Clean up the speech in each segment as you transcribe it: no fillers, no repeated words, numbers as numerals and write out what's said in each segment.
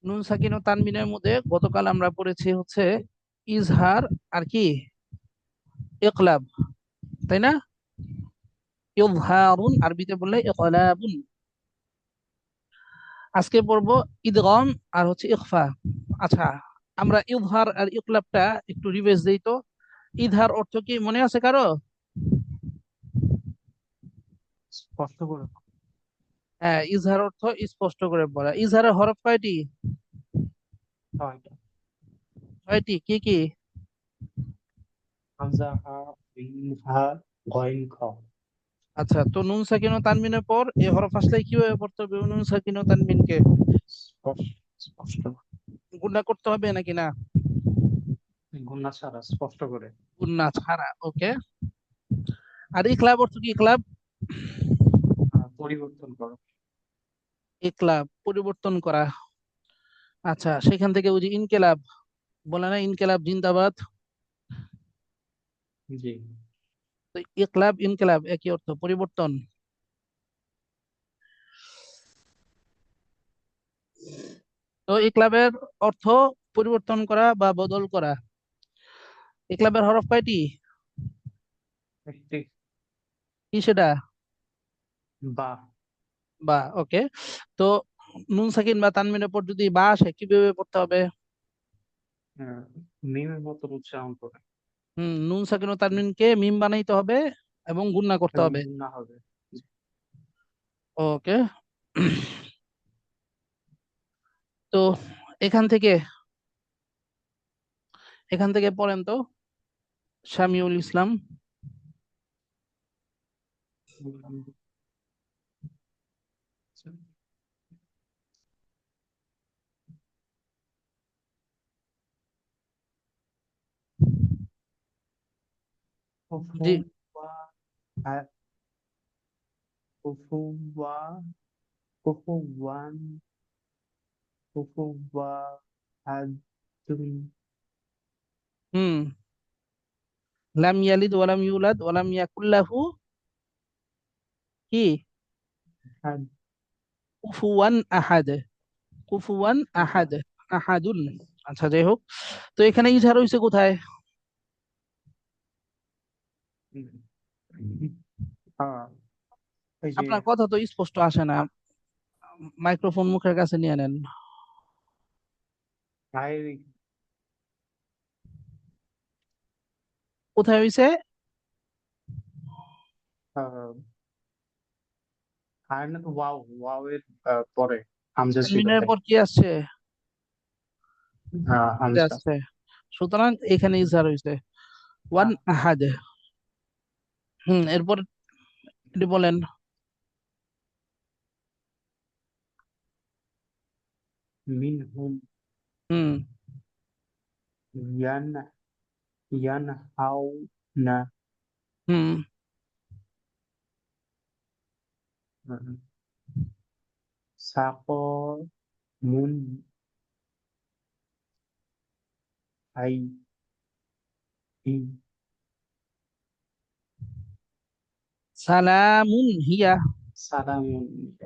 নুন সাকিন ও তানবিনের মধ্যে গতকাল আমরা পড়েছি হচ্ছে ইজহার আর কি ইকলাব, তাই না? ইজহারুন আরবিতে বললে ইকলাবুন। আজকে পড়বো ইদগম আর হচ্ছে ইখফা। আচ্ছা, আমরা ইজহার আর ইকলাবটা একটু রিভাইজ দেই তো। ইজহার অর্থ কি মনে আছে কারো? স্পষ্ট করে হ্যাঁ, ইজহার অর্থ স্পষ্ট করে বলা। ইজহারের হরফ কয়টি? ছয়টা। ছয়টি, কি কি? হামজা, হা, রিন, হা, গইন, খ। আচ্ছা, তো নুন সাকিন ও তানবিনের পর এই হরফ আসলে কিভাবে পড়তে হবে নুন সাকিন ও তানবিনকে? স্পষ্ট স্পষ্ট গুণা করতে হবে নাকি না? গুণা ছাড়া স্পষ্ট করে। গুণা ছাড়া, ওকে। আর ইকলাব অর্থ কি? ইকলাব, পরিবর্তন করো। ইকলাব পরিবর্তন করা। আচ্ছা, সেখান থেকে ওই যে ইনকেলাব বলে না, ইনকেলাব জিন্দাবাদ। জি। তো ইকলাব ইনকেলাব একই অর্থ, পরিবর্তন। তো ইকলাবের অর্থ পরিবর্তন করা বা বদল করা। ইকলাবের হরফ কয়টি? একটি। কি সেটা? বা। বা, ওকে। তো নুন সাকিন বা তানবিনের পর যদি বা আসে কিভাবে পড়তে হবে? মিমের মতো উচ্চারণ করে নুন সাকিন ও তানবিনকে মিম বানাইতে হবে এবং গুণনা করতে এবং হবে। গুণা হবে। জি। ওকে। তো এখান থেকে এখান থেকে পড়েন তো, শামিউল ইসলাম। কুফু জি। ওয়া হা- কুফু ওয়া কুফু ওয়ান কুফু ওয়া হাদুন। হুম। লাম ইয়ালিদ ওয়ালাম ইউলাদ ওয়ালাম ইয়াকুল্লাহু কি হাদ। কুফুয়ান আহাদ। কুফুয়ান আহাদ, আহাদুন। আচ্ছা, যাই হোক। তো এখানে ইজহার হইছে কোথায়? হ্যাঁ, এই যে আপনার কথা তো স্পষ্ট আসে না, মাইক্রোফোন মুখের কাছে নিয়ে নেন। শারীরিক। কোথায় হইছে? আহ, আর না তো ওয়াও ওয়াও এর পরে হামজা ছিল তানবিনের তাই। পর কি আসছে? এটা হামজা। আসছে। সুতরাং এখানে ইজহার হইছে। ওয়ান আহ, আহাদ। এরপর এটি বলেন। মিনহুম হুম। ইয়ান ইয়ান হাও না হুম। সাকো মুন আই ই সালামুন হিয়া। সালামুন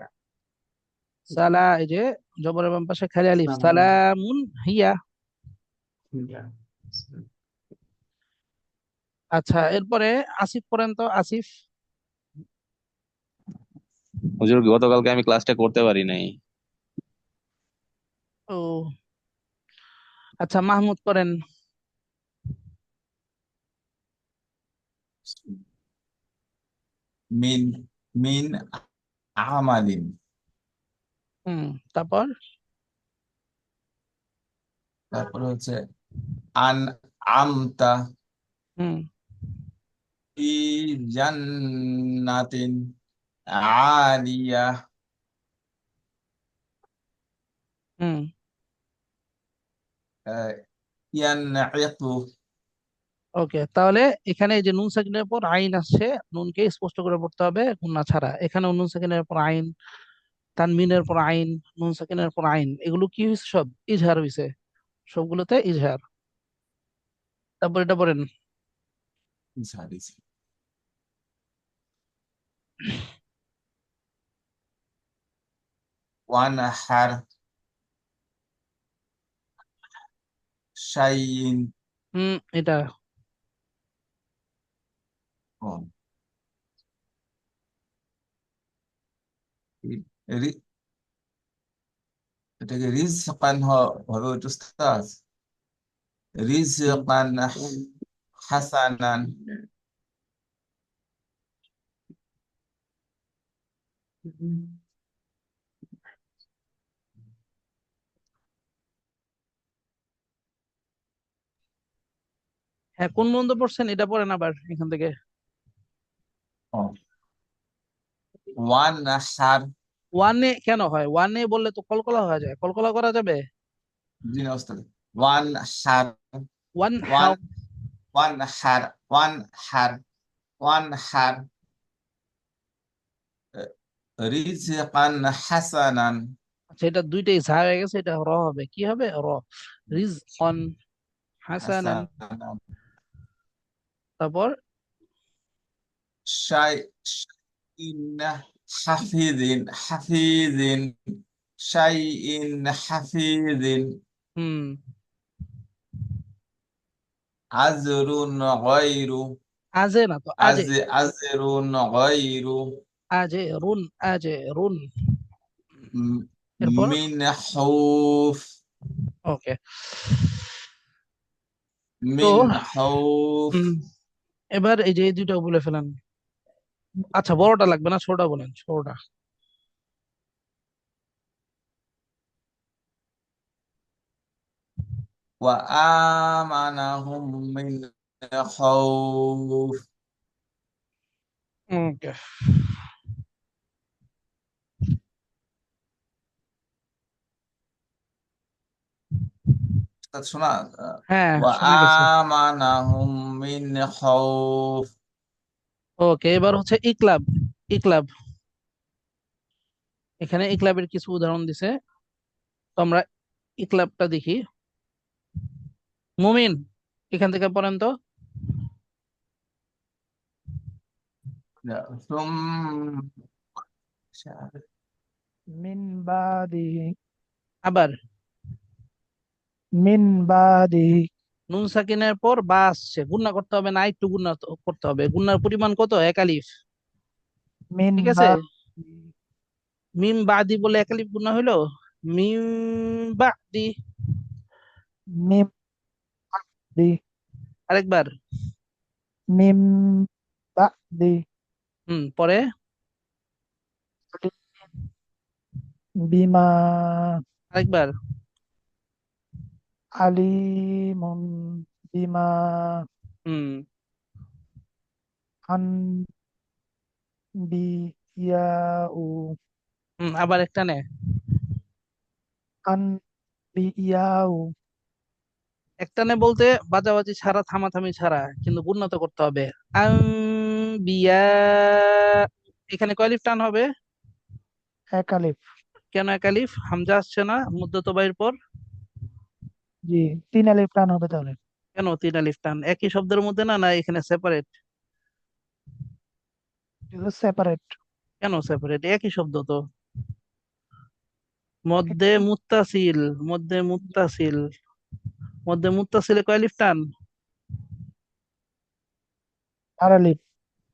সালা, এই যে জবরের বাম পাশে খালি আলিফ, সালামুন সালামুন হিয়া। ইয়া। আচ্ছা, এরপরে আসিফ পড়েন তো, আসিফ। হুজুর, গতকালকে আমি ক্লাসটা করতে পারি নাই। ও আচ্ছা, মাহমুদ পড়েন। মিন মিন আমালিন। হুম। তারপর তারপরে হচ্ছে আন আমতা হুম। ফি জান্নাতিন আলিয়া। হুম। ইয়ানঈকু। ওকে, তাহলে এখানে এই যে নুন সাকিনের পর আইন আসছে, নুনকে স্পষ্ট করে পড়তে হবে গুণা ছাড়া। এখানে নুন সাকিনের পর আইন, তানমিনের পর আইন, নুন সাকিনের পর আইন, এগুলো কি হয়েছে? সব ইজহার হয়েছে, সবগুলোতে ইজহার। তারপর এটা পড়েন। ঝাড়িছি। ওয়ান হার শাইইন। এটা ও, রি- এটাকে রিজকান হবে ওটা উস্তাদ, রিজকান হাসানান। হ্যাঁ, কোন বন্ধ পড়ছেন এটা পড়েন আবার এখান থেকে। ও, ওয়ান হার। ওয়ানে কেন হয়? ওয়ানে বললে তো কলকলা হয়ে যায়, কলকলা করা যাবে। জি না উস্তাদ, ওয়ান হার, ওয়ান ওয়ান, হাউ। ওয়ান হার, ওয়ান হার, ওয়ান হার রিজকান হাসানান। আচ্ছা, এটা দুইটাই ঝা হয়ে গেছে, এটা র হবে, কি হবে? র। রিজকান হাসানান। হাসানান তারপর শাই, শাইইন হাফিজিন, হাফিজিন শাইইন হাফিজিন হুম, আজরুন গায়রু, আজে না তো, আজে। আজরুন গায়রু আজে রুন, আজে রুন। এরপর মিন হাউফ, ওকে। তো মিন হাউফ হুম, এবার এই যে এই দুইটা বলে ফেলেন। আচ্ছা, বড়টা লাগবে না, ছোটটা বলেন, ছোটটা। ওয়া আমানাহুম মিন খাউফ। ওকে। তা শোনা, হ্যাঁ, ওয়া শোনা গেছে। আমানাহুম মিন খাউফ। ওকে, এবার হচ্ছে ইকলাব। ইকলাব, এখানে ইকলাবের কিছু উদাহরণ দিছে, তো আমরা ইকলাবটা দেখি। মুমিন, এখান থেকে পড়েন তো। ثم মিন বাদিহি, আবার মিন বাদিহি, নুন সাকিনের পর বা আসছে, গুণনা করতে হবে না, একটু গুণনা করতে হবে। গুণনার পরিমাণ কত? এক আলিফ। মিন ঠিক আছে, বাদিহি, মিম বাদি বলে এক আলিফ গুণনা হইলো। মিম বাদি। মিম বাদি, আরেকবার। মিম বাদি, পরে বিমা আরেকবার। আলিমুন, বিমা হুম আনবিয়াউ, আবার একটা নে। আনবিয়াউ, একটা নে বলতে বাজাবাজি ছাড়া, থামাথামি ছাড়া, কিন্তু গুণনা তো করতে হবে। আম্বিয়া, এখানে কয় আলিফ টান হবে? এক আলিফ। কেন এক আলিফ? হামজা আসছে না মুদ্দতবাইয়ের পর? জি, তিন আলিফ টান হবে তাহলে। কেন তিন আলিফ টান? একই শব্দের মধ্যে না, না এখানে সেপারেট? সেপারেট। কেন সেপারেট? একই শব্দ তো। মধ্যে মুত্তাসিল, মধ্যে মুত্তাসিল, মধ্যে মুত্তাসিলে কয় আলিফ টান? চার আলিফ।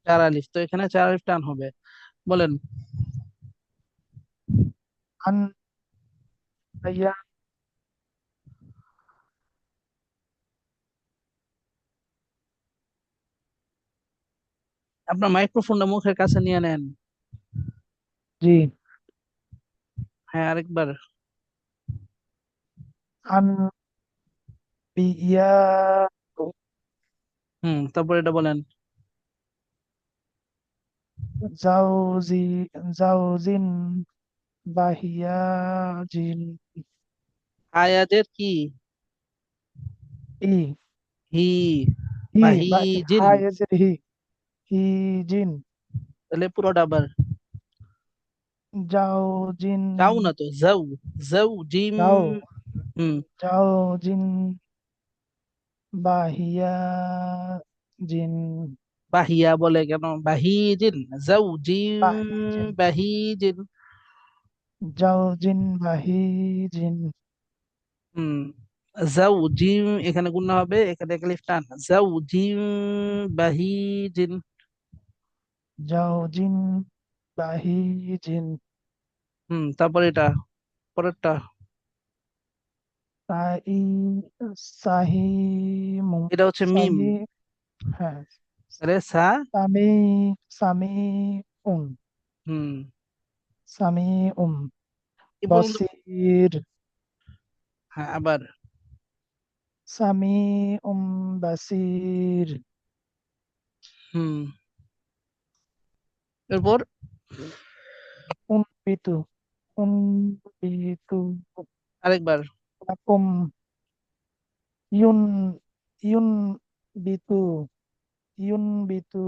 চার আলিফ, তো এখানে চার আলিফ টান হবে। বলেন। আন ইয়া, আপনার মাইক্রোফোনটা মুখের কাছে নিয়ে নেন। জি, হ্যাঁ, আরেকবার। আনবিয়া, তারপর এটা বলেন। জাউজি, জাউজিন বাহিয়াজিন, আয়াজের কি? ই, হি। হি, বা হি জিন। হায়েজের হি, হি জিন, তাহলে পুরোটা আবার। জাউজিন, যাও না তো, যাও। যাও জিম। জাও, হুম জাউজিন বাহিয়াজিন, বাহিয়া বলে কেন? বাহিজিন। যাও জিম। বাহিজিন, বাহিজিন। জাউজিন বাহিজিন, হুম জাউজিম, এখানে গুণনা হবে, এখানে এক আলিফ টান, জাউজিম বাহিজিন। জাওজিন বাহিজিন তারপর এটা পরেরটা, সাই সাহিমু এটা হচ্ছে মিম, সাহি হ্যাঁ আরে সা, সামি সামি উম হুম, সামি এই পর্যন্ত। বসির হ্যাঁ, আবার সামি বাসির হুম, এরপর উনবিতু উনবিতু আরেকবার, লাকুম ইউন ইউন বিতু বিতু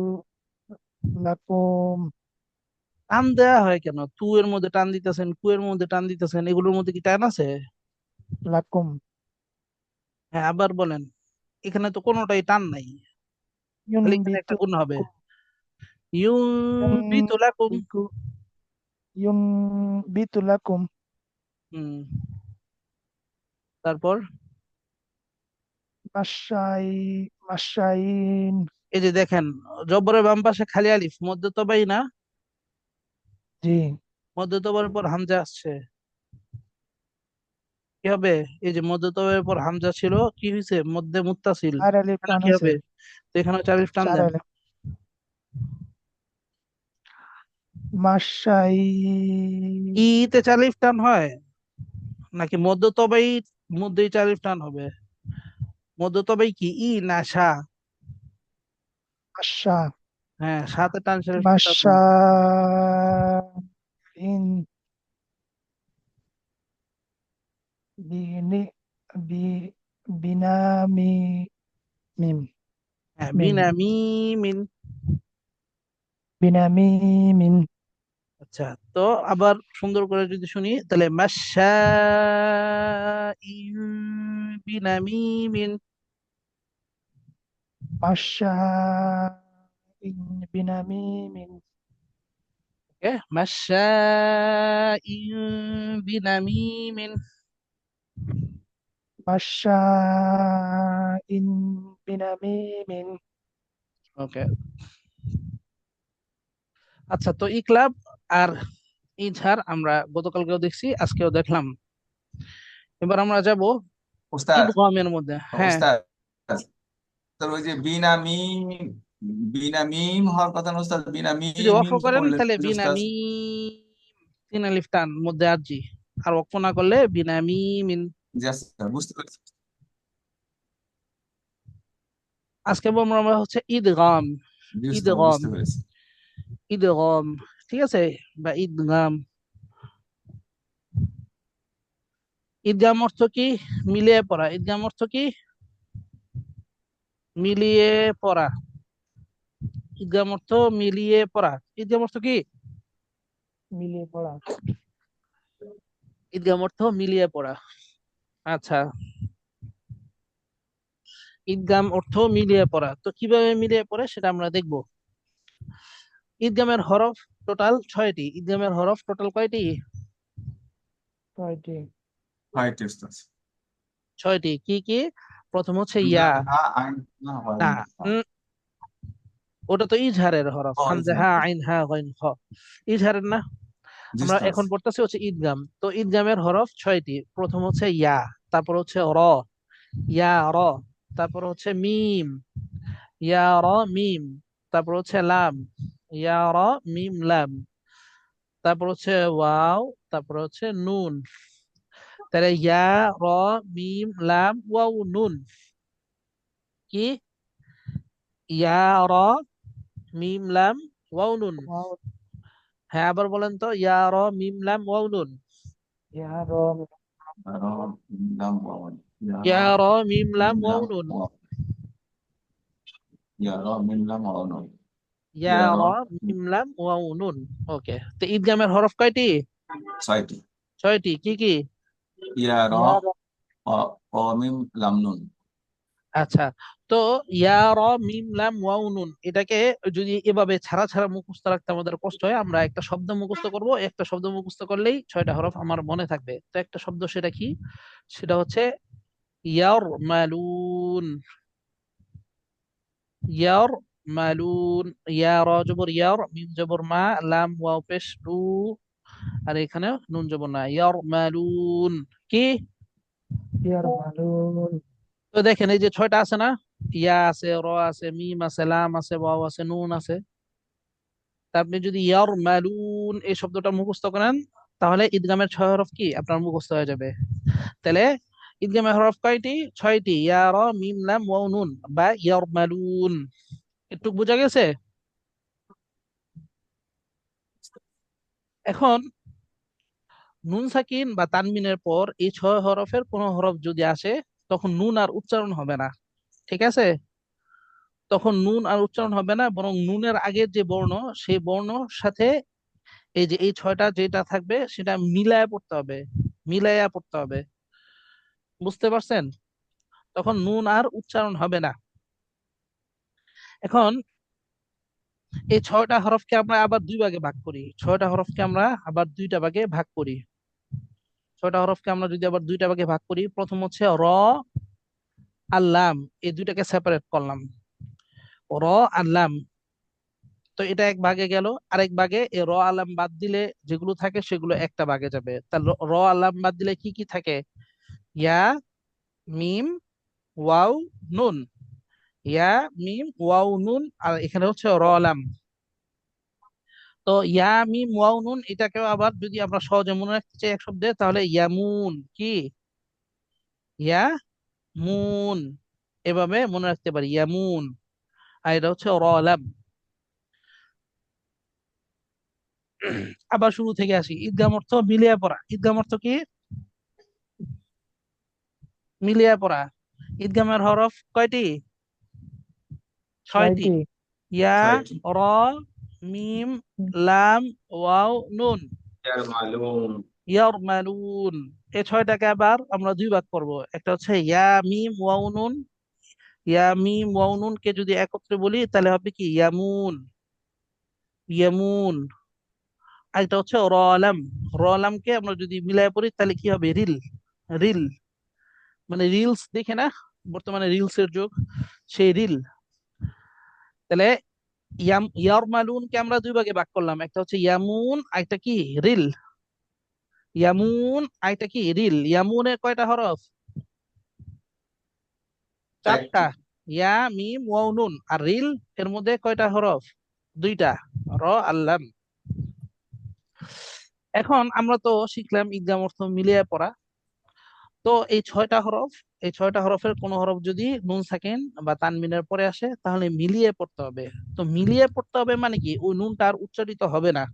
লাকুম টান দেয়া হয় কেন? তু এর মধ্যে টান দিতেছেন, কু এর মধ্যে টান দিতেছেন, এগুলোর মধ্যে কি টান আছে? লাকুম হ্যাঁ, আবার বলেন। এখানে তো কোনোটাই টান নাই, খালি এখানে একটা বিতু গুণ হবে, লাকুম ইউনবিতু লাকুম। বিতু ইউন বিতু লাকুম হুম, তারপর মাসাই মাসাইন এই যে দেখেন, জবরের বাম পাশে খালি আলিফ, মধ্যে তবাই না, জি মধ্যে তবার পর হামজা আসছে, কি হবে? এই যে মধ্যে তবার পর হামজা ছিল, কি হয়েছে? মধ্যে মুত্তাসিল, আর আলিফ এখানে টান কি হয়েছে হবে? তো এখানে 4 আলিফ টান চার দেন। আলিফ মাসাই ইতে 4 আলিফ টান হয় নাকি মধ্য তবাই মধ্যেই 4 আলিফ টান হবে? মধ্য তবাই কি ই না সা? মাসা হ্যাঁ, সাথে টান শেষ টান মাসা দেন। ইন বিনি বি বিনামি মিম হ্যাঁ, মিন বিনা মিমিন। বিনামি মিন আচ্ছা, তো আবার সুন্দর করে যদি শুনি তাহলে মাশা ইন বিনামিমিন। মাসা ইন বিনামি মিন ওকে, মাশা ইন বিনামিমিন। মাসা ইন বিনামি মিন ওকে, আচ্ছা, তো ইকলাব আর ইজহার আমরা গতকালকেও দেখছি, আজকেও দেখলাম। এবার আমরা যাব উস্তাদ ইদগামের মধ্যে। হ্যাঁ, উস্তাদ তোর ওই যে বিনা মিম, বিনা মিম হওয়ার কথা না উস্তাদ, বিনা যদি মিম ওয়াকফ মিম কি করেন পড়লেন তাহলে যে উস্তাদ? বিনামিম, 3 আলিফ টান মধ্যে আরজি, আর ওয়াকফ না করলে বিনামিমিন। জি আচ্ছা, বুঝতে পেরেছি। আজকে আমরা হচ্ছে ঈদগাম, জি উস্তাদ, ঈদগাম, বুঝতে পেরেছি। ঈদগাম, ঠিক আছে, বা ঈদগাম। ঈদগাম অর্থ কি? মিলিয়ে পড়া। ঈদগাম অর্থ কি? মিলিয়ে পড়া। ঈদগাম অর্থ মিলিয়ে পড়া। ঈদগাম অর্থ কি? মিলিয়ে পড়া ঈদগাম অর্থ মিলিয়ে পড়া। আচ্ছা, ঈদগাম অর্থ মিলিয়ে পড়া, তো কিভাবে মিলিয়ে পড়ে সেটা আমরা দেখব। ঈদগামের হরফ টোটাল 6টি। ঈদগামের হরফ টোটাল কয়টি? কয়টি হয় টি উস্তাদ। 6টি। কি কি? প্রথম হচ্ছে হামজা ইয়া, হা আইন না হয় না, না। উম, ওটা তো ইজহারের হরফ, ও হামজা হা আইন হা গইন খ, ইজহারের না। জি আমরা উস্তাদ। এখন পড়তেছি হচ্ছে ঈদগাম। তো ঈদগামের হরফ 6টি। প্রথম হচ্ছে ইয়া, তারপর হচ্ছে র, ইয়া র, তারপর হচ্ছে মিম, ইয়া র মিম, তারপর হচ্ছে লাম, ইয়া র মিম লাম, তারপর হচ্ছে ওয়াও, তারপর হচ্ছে নুন। তাহলে ইয়া র মিম লাম ওয়াও নুন, কি? ইয়া র মিম লাম ওয়াও নুন। ওয়াও হ্যাঁ, আবার বলেন তো, ইয়া র মিম লাম ওয়াও নুন। ইয়া রম র মিম লাম ওয়াও, ইয়া র ইয়া র মিম লাম মিম ওয়াও লাম নুন, ওয়াও, ইয়া র মিম লাম ওয়াও নয়, ইয়া ইয়া র র মিম লাম ওয়াও নুন। ওকে, তো ঈদগামের হরফ কয়টি? ছয়টি। 6টি। কি কি? ইয়া র ইয়া রম অ অ মিম লাম নুন। আচ্ছা, তো ইয়া র মিম লাম ওয়াও নুন, এটাকে যদি এভাবে ছাড়া ছাড়া মুখস্থ রাখতে আমাদের কষ্ট হয়, আমরা একটা শব্দ মুখস্থ করব, একটা শব্দ মুখস্থ করলেই 6টা হরফ আমার মনে থাকবে। তো একটা শব্দ, সেটা কি? সেটা হচ্ছে ইয়ারমালুন, ইয়ারমালুন, ইয়া র জবর ইয়ার, মিম জবর মা, লাম ওয়াও পেশ লু, আর এখানে নুন জবর না, ইয়ারমালুন। কি? ইয়ার মালুন। তো দেখেন এই যে ছয়টা আছে না, ইয়া আছে, র আছে, মিম আছে, লাম আছে, ওয়াও আছে, নুন আছে। তা আপনি যদি ইয়ারমালুন এই শব্দটা মুখস্থ করেন, তাহলে ঈদগামের ছয় হরফ কি আপনার মুখস্থ হয়ে যাবে। তাহলে ঈদগামের হরফ কয়টি? ছয়টি, ইয়া র মিম লাম ওয়াও নুন, বা ইয়ারমালুন। একটু বোঝা গেছে? এখন নুন সাকিন বা তানমিনের পর এই ছয় হরফের কোন হরফ যদি আসে, তখন নুন আর উচ্চারণ হবে না। ঠিক আছে? তখন নুন আর উচ্চারণ হবে না, বরং নুনের আগের যে বর্ণ, সেই বর্ণর সাথে এই যে এই ছয়টা যেটা থাকবে সেটা মিলায়া পড়তে হবে, মিলায়া পড়তে হবে। বুঝতে পারছেন? তখন নুন আর উচ্চারণ হবে না। এখন এই ছয়টা হরফকে আমরা আবার দুই ভাগে ভাগ করি, ছয়টা হরফকে আমরা আবার দুইটা ভাগে ভাগ করি। ছয়টা হরফকে আমরা যদি আবার দুইটা ভাগে ভাগ করি, প্রথম হচ্ছে র আর লাম, এই দুইটাকে সেপারেট করলাম, র আর লাম। তো এটা এক ভাগে গেল। আরেক ভাগে এই র আলাম বাদ দিলে যেগুলো থাকে সেগুলো একটা ভাগে যাবে। তাহলে র আলাম বাদ দিলে কি কি থাকে? ইয়া, মিম, ওয়াও, নুন। ইয়া, মিম, ওয়াও, নুন, আর এখানে হচ্ছে র আলাম। তো ইয়া, মিম, ওয়াও, নুন এটাকেও আবার যদি আমরা সহজে মনে রাখতে চাই এক শব্দে, তাহলে ইয়ামুন। কি? ইয়ামুন, এভাবে মনে রাখতে পারি, ইয়ামুন। আর এটা হচ্ছে র আলাম। আবার শুরু থেকে আসি, ঈদগাম অর্থ মিলিয়ে পড়া। ঈদগাম অর্থ কি? মিলিয়ে পড়া। ঈদগামের হরফ কয়টি? ছয়টি। ছয়টি। ইয়া, ছয়টি। র, মিম, লাম, ওয়াও, নুন। ইয়ারমালুন। ইয়ারমালুন। এই ছয়টাকে আবার আমরা দুই ভাগ করব। একটা হচ্ছে ইয়া, মিম, ওয়াও, নুন। ইয়া, মিম, ওয়াও, নুন কে যদি একত্রে বলি তাহলে হবে কি? ইয়ামুন, ইয়ামুন। আর এটা হচ্ছে র আলাম। র আলামকে আমরা যদি মিলাই পড়ি তাহলে কি হবে? Reel, reel. মানে রিলস দেখে না, বর্তমানে রিলস এর যুগ, সেই রিল। তাহলে ইয়ারমালুনকে আমরা দুই ভাগে ভাগ করলাম, একটা হচ্ছে ইয়ামুন, আরেকটা কি? রিল। ইয়ামুন, আরেকটা কি? রিল। ইয়ামুনের কয়টা হরফ? চারটা। একটি। ইয়া, মিম, ওয়াও, নুন। আর রিল এর মধ্যে কয়টা হরফ? দুইটা, র আল্লাম। এখন আমরা তো শিখলাম ইদগাম অর্থ মিলিয়ে পড়া। তো এই ছয়টা হরফ, এই ছয়টা হরফের কোন হরফ যদি নুন সাকিন বা তানবিনের পরে আসে, তাহলে মিলিয়ে পড়তে হবে। তো মিলিয়ে পড়তে হবে মানে কি? ওই নুনটা আর উচ্চারিত হবে না।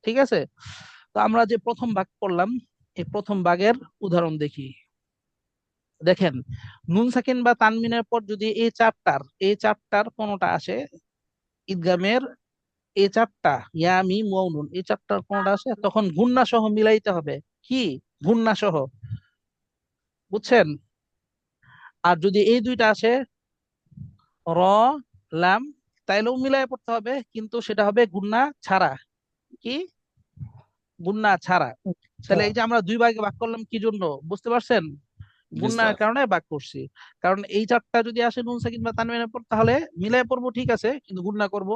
ঠিক আছে? তো আমরা যে প্রথম ভাগ করলাম, এই প্রথম ভাগের উদাহরণ দেখি। দেখেন, নুন সাকিন বা তানবিনের পর যদি এই চারটার কোনটা আসে, ঈদগামের এই চারটা, ইয়া, মিম, ওয়াও, নুন, এই চারটার কোনটা আসে, তখন গুণনা সহ মিলাইতে হবে। কি? গুণনা সহ। বুঝছেন? আর যদি এই দুইটা আসে, র, লাম, তাইলেও মিলাই পড়তে হবে, কিন্তু সেটা হবে গুণনা ছাড়া। কি? গুণনা ছাড়া। আচ্ছা। তাহলে এই যে আমরা দুই ভাগে ভাগ করলাম কি জন্য? বুঝতে পারছেন? জি গুণনার স্যার। কারণে ভাগ করছি। কারণ এই চারটা যদি আসে নুন সাকিন বা তানবিনের পর, তাহলে মিলাই পড়বো, ঠিক আছে, কিন্তু গুণনা করব।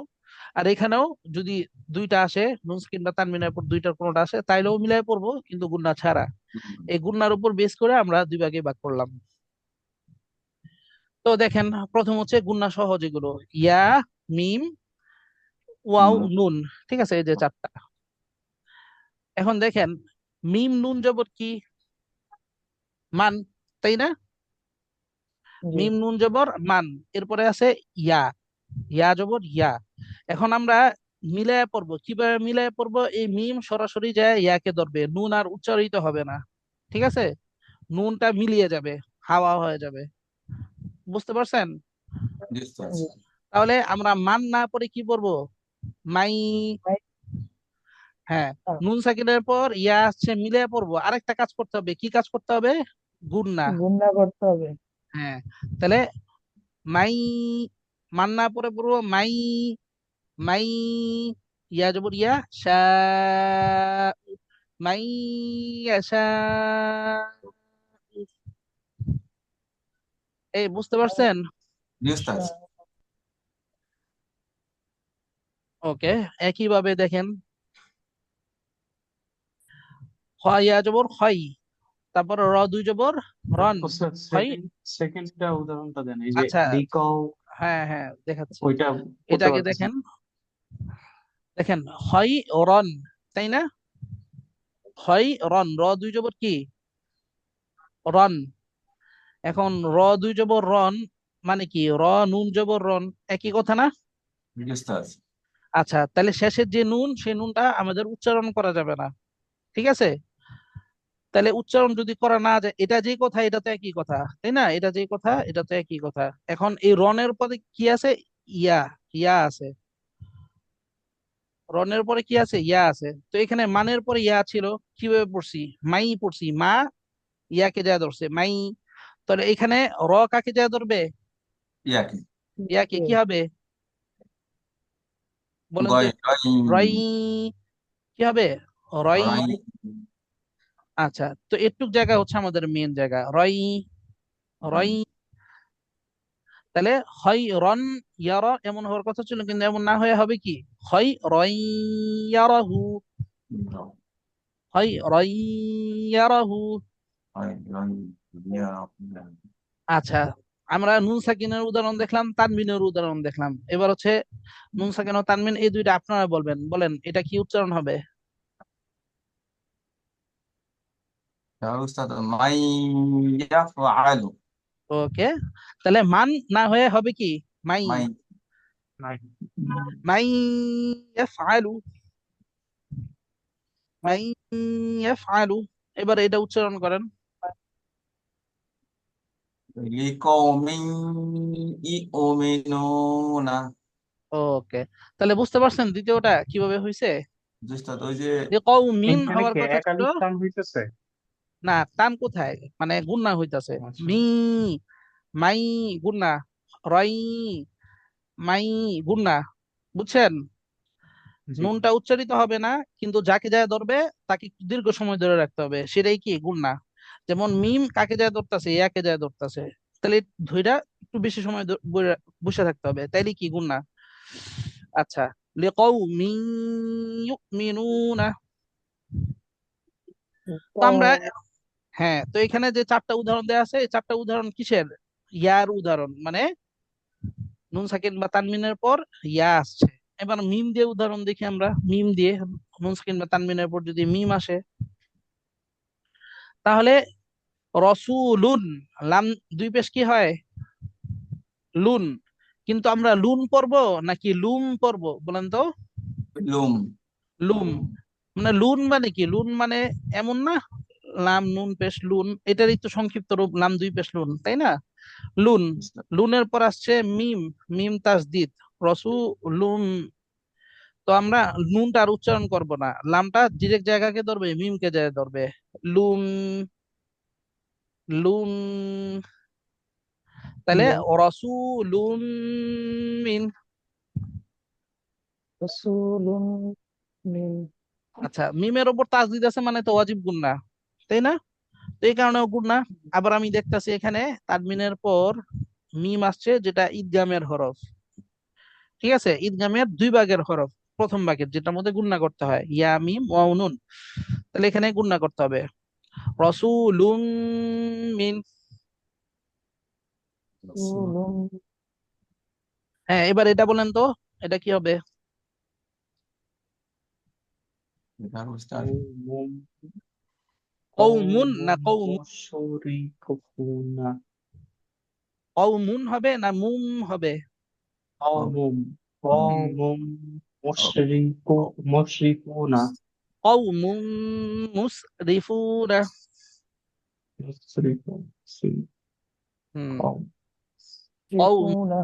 আর এখানেও যদি দুইটা আসে, নুন সাকিন বা তানবিনের পর দুইটার কোনোটা আসে, তাইলেও মিলাই পড়বো, কিন্তু গুণনা ছাড়া। এই গুণনার উপর বেস করে আমরা দুই ভাগে ভাগ করলাম। তো দেখেন, প্রথম হচ্ছে গুণনা সহ যেগুলো, ইয়া, মিম, ওয়াও, হুম। নুন। ঠিক আছে, এই যে চারটা। এখন দেখেন, মিম নুন জবর কি? মান, তাই না? জি। মিম নুন জবর মান। এরপরে আছে ইয়া, ইয়া জবর ইয়া। এখন আমরা মিলায় পড়বো। কিভাবে মিলায় পড়বো? এই মিম সরাসরি যায় ইয়াকে ধরবে, নুন আর উচ্চারিত হবে না। ঠিক আছে? নুনটা মিলিয়ে যাবে, হাওয়া হয়ে যাবে। বুঝতে পারছেন? জি স্যার। জি। তাহলে আমরা মান না পড়ে কি পড়বো? মাই। ভাই, হ্যাঁ। আহ, নুন সাকিনের পর ইয়া আসছে, মিলিয়ে পড়বো। আরেকটা কাজ করতে হবে। কি কাজ করতে হবে? গুণনা। গুণনা করতে হবে। হ্যাঁ। তাহলে মাই, মান না পড়ে পড়বো মাই, মাই। ইয়া জবর ইয়া, শা, মাই, ইয়াশা। এই বুঝতে পারছেন? জি উস্তাদ। ওকে, একইভাবে দেখেন, হয় ইয়া জবর হয়, তারপর র দুই জবর রন ওস্তাদ হয়। সেকেন্ডটা উদাহরণটা দেন, এই যে আচ্ছা, লিকাও, হ্যাঁ হ্যাঁ দেখাচ্ছি। ওইটা করতে এটাকে পারতেছি দেখেন, না। দেখেন হয় রন, তাই না? হয় রন, র দুই জবর কি রন। এখন র দুই জবর রন মানে কি, র নুন জবর রন, একই কথা না? জি উস্তাদ। আচ্ছা, তাহলে শেষের যে নুন, সেই নুনটা আমাদের উচ্চারণ করা যাবে না, ঠিক আছে? তাহলে উচ্চারণ যদি করা না যায়, এটা যে কথা এটা তো একই কথা, তাই না? এটা যে কথা এটা তো একই কথা। এখন এই রনের পরে কি আছে? ইয়া, ইয়া আছে। রনের পরে কি আছে? ইয়া আছে। তো এখানে মানের পরে ইয়া ছিল, কিভাবে পড়ছি? মাই পড়ছি, মা ইয়াকে যা ধরছে মাই। তাহলে এখানে র কাকে যা ধরবে? ইয়াকে। ইয়াকে, কি হবে বলেন তো? গয় রয়। রই, কি হবে? রই। রয়। আচ্ছা, তো এটুক জায়গা হচ্ছে আমাদের মেন জায়গা, রই, রই। তাহলে হয় রন ইয়ারা এমন হওয়ার কথা ছিল, কিন্তু এমন না হয়ে হবে কি, হয় রই ইয়ারাহু, হয় রই ইয়ারাহু। রয় রয় ইয়া। আচ্ছা, আমরা নুন সাকিনের উদাহরণ দেখলাম, তানবিনের উদাহরণ দেখলাম, এবার হচ্ছে নুন সাকিন ও তানবিন এই দুইটা আপনারা বলবেন, বলেন এটা কি উচ্চারণ হবে? يا أستاذ من يفعل. ওকে, তাহলে মান না হয়ে হবে কি, মাই। من. নাই। মাই ইয়াফআলু, মাই ইয়াফআলু। এবার এটা উচ্চারণ করেন। لقوم يؤمنون. ওকে, তাহলে বুঝতে পারছেন দ্বিতীয়টা কিভাবে হয়েছে? উস্তাদ ওই যে যে কওমিন এখানে হওয়ার কি কথা এক ছিল। আলিফ টান হইতেছে? না, টান কোথায়, মানে গুণনা হইতাছে। আচ্ছা, মি, মাই গুণনা, রই, মাই গুণনা, বুঝছেন? জি। নুনটা উচ্চারিত হবে না, কিন্তু যাকে যায় ধরবে তাকে একটু দীর্ঘ সময় ধরে রাখতে হবে, সেটাই কি গুণনা। যেমন মিম কাকে যায় ধরতেছে, ইয়াকে যায় ধরতেছে, তাহলে ধইরা একটু বেশি সময় বসে থাকতে হবে, তাইলে কি গুণনা। আচ্ছা, লিকাউমিন ইউমিনুনা। তো আমরা, হ্যাঁ, তো এখানে যে চারটা উদাহরণ দেওয়া আছে, এই চারটা উদাহরণ কিসের? ইয়ার উদাহরণ, মানে নুন সাকিন বা তানমিনের পর ইয়া আসছে। এবার মিম দিয়ে উদাহরণ দেখি আমরা, মিম দিয়ে নুন সাকিন বা তানমিনের পর যদি মিম আসে, তাহলে রসুলুন, লাম দুই পেশ কি হয়? লুন। কিন্তু আমরা লুন পড়বো নাকি লুম পড়বো বলেন তো? লুম। লুম। মানে লুন মানে কি, লুন মানে এমন না, লাম নুন পেশ লুন, এটারই তো সংক্ষিপ্ত রূপ লাম দুই পেশ লুন, তাই না? লুন, লুনের পর আসছে মিম, মিম তাসদিদ, রসুলুম। তো আমরা নুনটা আর উচ্চারণ করব না, লামটা ডিরেক্ট জায়গাকে ধরবে, মিমকে জায়গায় ধরবে। লুম, লুম। তাহলে রসুলুম মিন। রাসূলুন মিন। আচ্ছা, মিমের ওপর তাসদিদ আছে মানে তো ওয়াজিব গুন্না, তাই না? তো এই কারণে গুন্না। আবার আমি দেখতাছি এখানে তানবিনের পর মিম আসছে, যেটা ঈদগামের হরফ, ঠিক আছে? ঈদগামের দুই ভাগের হরফ, প্রথম ভাগের যেটার মধ্যে গুন্না করতে হয়, ইয়া মিম ওয়াও নুন। তাহলে এখানে গুন্না করতে হবে, রসুলুম মিন। রাসূলুন হ্যাঁ, এবার এটা বলেন তো, এটা কি হবে? উস্তাদ কওমুন কওমুন না কওমুন কওমু? মুশরিকুনা। কওমুন হবে না মুম হবে? কওমুন কওমুন মুশরিকুনা। কওমুম মুসরিফুনা। মুশরিকুন সি। হুম, কওম। কওমুম ইউফিকুনা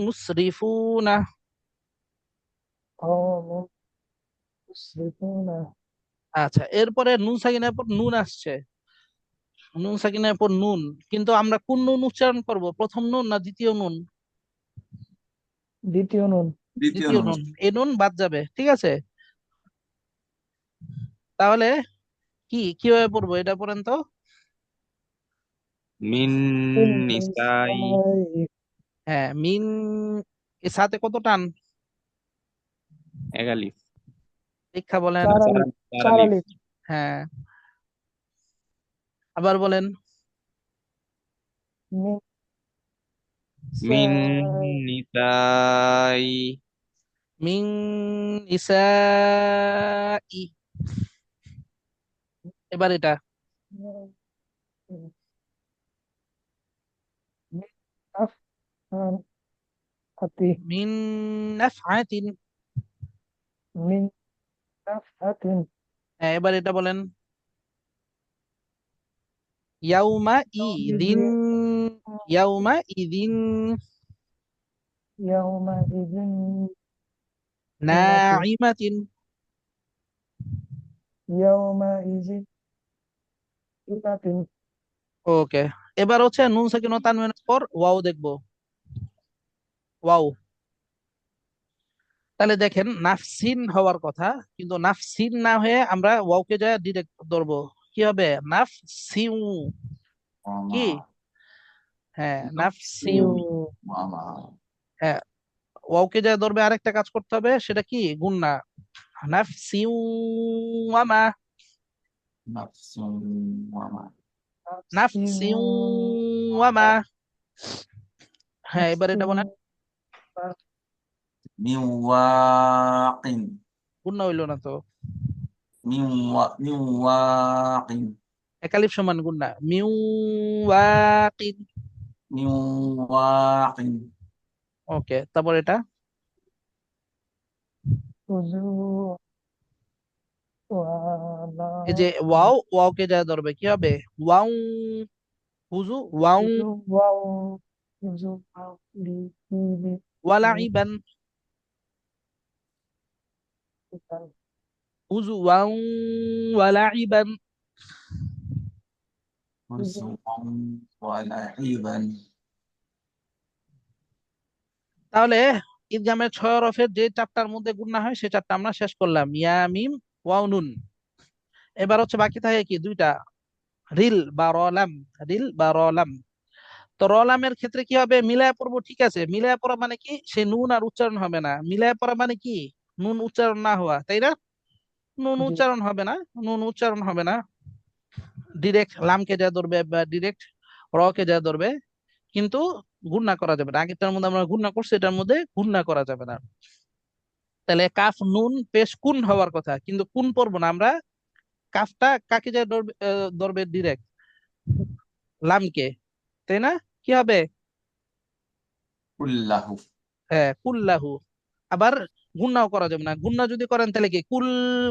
মুসরিফুনা। কওমুন ইউসরিফুনা। আচ্ছা, এরপরে নুন সাকিনের পর নুন আসছে, নুন সাকিনের পর নুন, কিন্তু আমরা কোন নুন উচ্চারণ করব, প্রথম নুন না দ্বিতীয় নুন? দ্বিতীয় নুন। দ্বিতীয় দ্বিতীয় নন। নুন, এই নুন বাদ যাবে, ঠিক আছে? তাহলে কি কিভাবে পড়বো এটা পড়েন তো। মিন নিসাই النساء হ্যাঁ, মিন এর সাথে কত টান? এক আলিফ শিক্ষা বলেন। চার চার আলিফ চার চার আলিফ আলিফ হ্যাঁ, আবার বলেন। من মিন نساء নিসাই মিন নিসাই। এবার এটা من أفعال মিন নাফআতিন। من نفحة হ্যাঁ, এবার এটা বলেন। ইয়াউমা ইদিন, يومئذ ইয়াউমা ইদিন يومئذ نعمة নাইমাতিন। يومئذ نعمة ওকে, এবার হচ্ছে নুন সাকিন ও তানবিনের পর ওয়াও দেখবো। ওয়াও, তাহলে দেখেন নাফসিন হওয়ার কথা, কিন্তু নাফসিন না হয়ে আমরা ওয়াওকে যা ডিরেক্ট ধরবো। কি হবে? নাফসিউ। কি? মামা হ্যাঁ, সিউ নাফসিউ। মামা হ্যাঁ, ওয়াওকে যা ধরবে আরেকটা কাজ করতে হবে, সেটা কি? গুণনা। নাফসিউ ওয়ামা, নাফসুন মামা نفس নাফসিউ ওয়ামা। হ্যাঁ, এবার এটা বলেন। نفس মিওয়াকিন গুণনা হইলো না তো। মিওয়াকিন একালিফ সমান গুণনা। Mu Joaquin. মিওয়াকিন ওকে, তারপর এটা خذوا এই যে ولا ওয়াও, ওয়াওকে যা ধরবে কি হবে? ওয়াও। হুজু ওয়াও। خذوا خذوا لكل ওয়ালাইবান। হুজু ওয়াও ওয়ালাইবান। হুজুওয়ান ওয়ালাইবান তাহলে ঈদগামের 6 হরফের যে চারটার মধ্যে গুণনা হয় সে চারটা আমরা শেষ করলাম, ইয়া মিম ওয়াও নুন। এবার হচ্ছে বাকি থাকে কি? দুইটা, রিল বা রলাম। রিল বা রলাম। তো রলামের ক্ষেত্রে কি হবে? মিলায় পড়বো, ঠিক আছে। মিলায় পড়া মানে কি? সে নুন আর উচ্চারণ হবে না। মিলায় পড়া মানে কি? নুন উচ্চারণ না হওয়া, তাই না? নুন জি উচ্চারণ হবে না। নুন উচ্চারণ হবে না, ডিরেক্ট লামকে যা ধরবে বা ডিরেক্ট র কে যা ধরবে, কিন্তু গুণনা করা যাবে না। আগেরটার মধ্যে আমরা গুণনা করছি, এটার মধ্যে গুণনা করা যাবে না। তাহলে কাফ নুন পেশ কুন হওয়ার কথা, কিন্তু কুন পড়বো না আমরা। কাফটা কাকে যা ধরবে? ধরবে ডিরেক্ট লামকে, তাই না? কি হবে? কুল্লাহু হ্যাঁ, কুল্লাহু। আবার গুণনাও করা যাবে না। গুণনা যদি করেন তাহলে কি কুল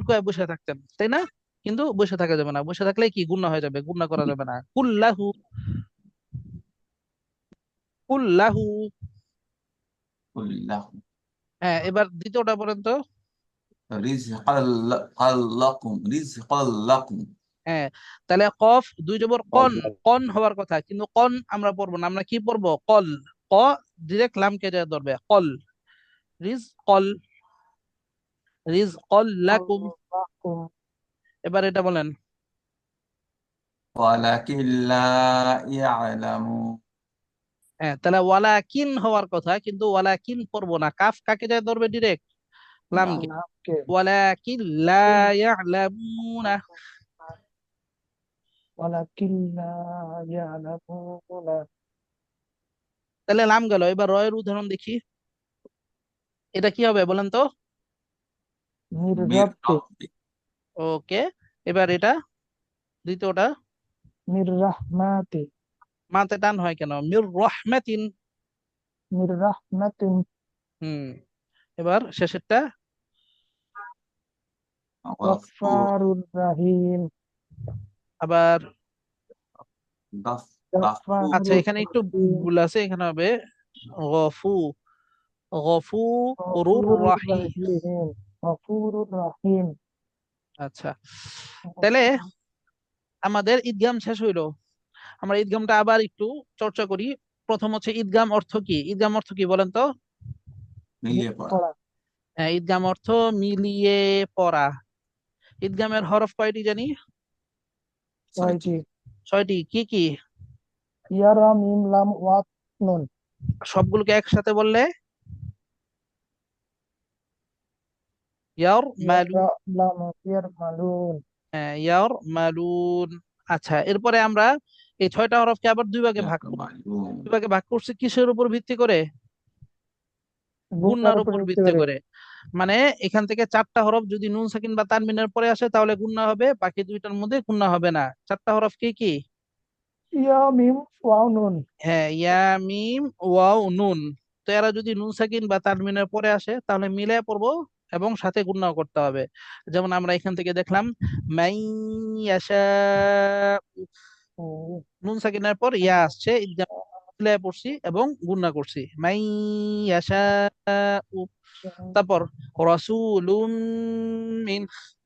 কয়ে বসে থাকতেন, তাই না? কিন্তু বসে থাকা যাবে না। বসে থাকলে কি গুণনা হয়ে যাবে, গুণনা করা যাবে না। কুল্লাহু, কুল্লাহু। কুল্লাহু হ্যাঁ, এবার দ্বিতীয়টা বলেন তো। রিজকাল্লাকুম হ্যাঁ, তাহলে কফ দুই জবর কন, কন হওয়ার কথা, কিন্তু কন আমরা পড়বো না। আমরা কি পড়বো? কল। ক ডিরেক্ট লামকে যা ধরবে, কল। রিজ কল, রিজ কল লাকুম। لكم এবার এটা বলেন। ওয়ালাকিন লা ইয়ালামু হ্যাঁ, তাহলে ওয়ালাকিন হওয়ার কথা, কিন্তু ওয়ালাকিন পড়বো না। কাফ কাকে যায় ধরবে? ডিরেক্ট লাম লামকে। لكم ওয়ালাকিন লা ইয়ালামুনা। ولكن لا يعلمون তাহলে লাম গেল। এবার রয়ের উদাহরণ দেখি। এটা কি হবে বলেন তো? من মির رب ওকে, এবার এটা দ্বিতীয়টা। من رحمة মাতে টান হয় কেন? মির রহমাতিন। من رحمة হুম, এবার শেষেরটা। গফুর غفار رحيم আবার غفار আচ্ছা, এখানে একটু رحيم ভুল আছে। এখানে হবে গফু, গফুরুর غفور রাহিম। رحيم غفور رحيم আচ্ছা, তাহলে আমাদের ঈদগাম শেষ হইলো। আমরা ঈদগামটা আবার একটু চর্চা করি। প্রথম হচ্ছে ঈদগাম অর্থ কি? ঈদগাম অর্থ কি বলেন তো? মিলিয়ে পড়া পড়া হ্যাঁ, ঈদগাম অর্থ মিলিয়ে পড়া। ঈদগামের হরফ কয়টি জানি? 6টি 6টি। কি কি? ইয়া রা মিম লাম ওয়া নুন। সবগুলোকে একসাথে বললে ইয়ার ইয়া মালু, রা লাম ইয়ার মালুন। ইয়ার মালুন। আচ্ছা, এরপরে আমরা এই 6টা হরফকে আবার মালুম। দুই ভাগে ভাগ করছি কিসের উপর ভিত্তি করে? গুণনার গুণনার উপর উপর ভিত্তি ভিত্তি করে। করে। মানে এখান থেকে 4টা হরফ যদি নুন সাকিন বা তানবিনের পরে আসে তাহলে গুণনা হবে, বাকি দুইটার মধ্যে গুণনা হবে না। 4টা হরফ কি কি? ইয়া মিম ওয়া নুন। হ্যাঁ, ইয়া মিম ওয়াও নুন। তো এরা যদি নুন সাকিন বা তানবিনের পরে আসে তাহলে মিলে পড়বো এবং সাথে গুণনাও করতে হবে। যেমন আমরা এখান থেকে দেখলাম মাই ইয়াশা, নুন সাকিনের পর ইয়া আসছে, ইদগাম মিলায় পড়ছি এবং গুণনা করছি মাই ইয়াশা। তারপর রাসূলুম মিন,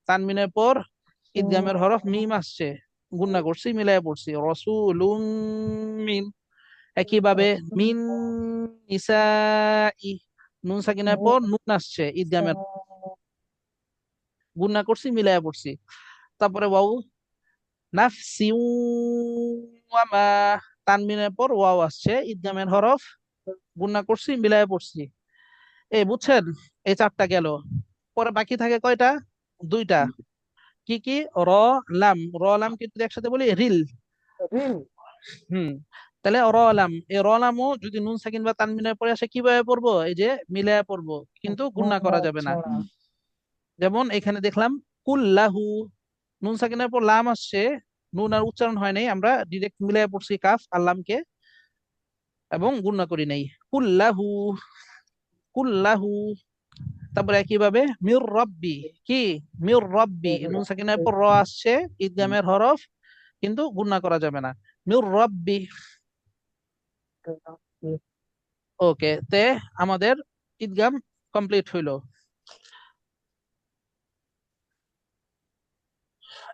তানবিনের পর ইদগামের হরফ মিম আসছে, গুণনা করছি মিলায় পড়ছি রাসূলুম মিন। একইভাবে মিন নিসাই, নুন সাকিনের পর নুন আসছে, ইদগামের গুণনা করছি মিলায়া পড়ছি। তারপরে ওয়াও নাফসি ওয়া মা, তানবিনের পর ওয়াও আসছে, ইদগামের হরফ, গুণনা করছি মিলায়া পড়ছি। এই বুঝছেন? এই 4টা গেল। পরে বাকি থাকে কয়টা? 2টা। কি কি? র লাম। র লাম কিন্তু একসাথে বলি রিল। রিল। হুম। তাহলে র লাম, এই র লামও যদি নুন সাকিন বা তানবিনের পরে আসে কিভাবে পড়বো? এই যে মিলায়া পড়বো, কিন্তু গুণনা করা যাবে না। আচ্ছা। যেমন এখানে দেখলাম কুল্লাহু, নুন সাকিনের পর লাম আসছে, নুন আর উচ্চারণ হয় নাই, আমরা ডিরেক্ট মিলাই পড়ছি কাফ আর লামকে এবং গুণনা করি নাই। কুল্লাহু, কুল্লাহু। তারপরে একইভাবে মির রব্বি, কি? মির রব্বি, নুন সাকিনের পর র আসছে, ইদগামের হরফ, কিন্তু গুণনা করা যাবে না। মির রব্বি। ওকে, তে আমাদের ইদগাম কমপ্লিট হইলো।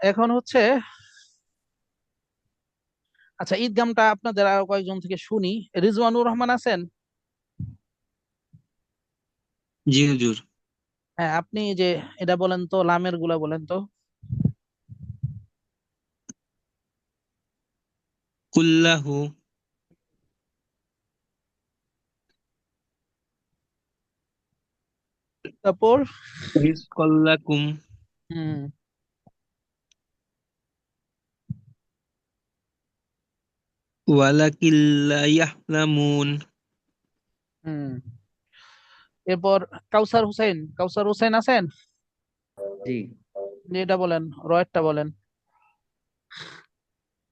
এখন হচ্ছে, আচ্ছা ঈদগামটা আপনাদের আরো কয়েকজন থেকে শুনি। রিজওয়ানুর রহমান আছেন? জি হুজুর। হ্যাঁ, আপনি যে এটা বলেন তো, লামের গুলা বলেন তো। কুল্লাহু, তারপর রিজকাল্লাকুম, হুম ওয়ালাকিল্লা ইয়াহলামুন। হুম এরপর কাউসার হোসেন, কাউসার হোসেন আছেন? জি। যে এটা বলেন, রয়েরটা বলেন।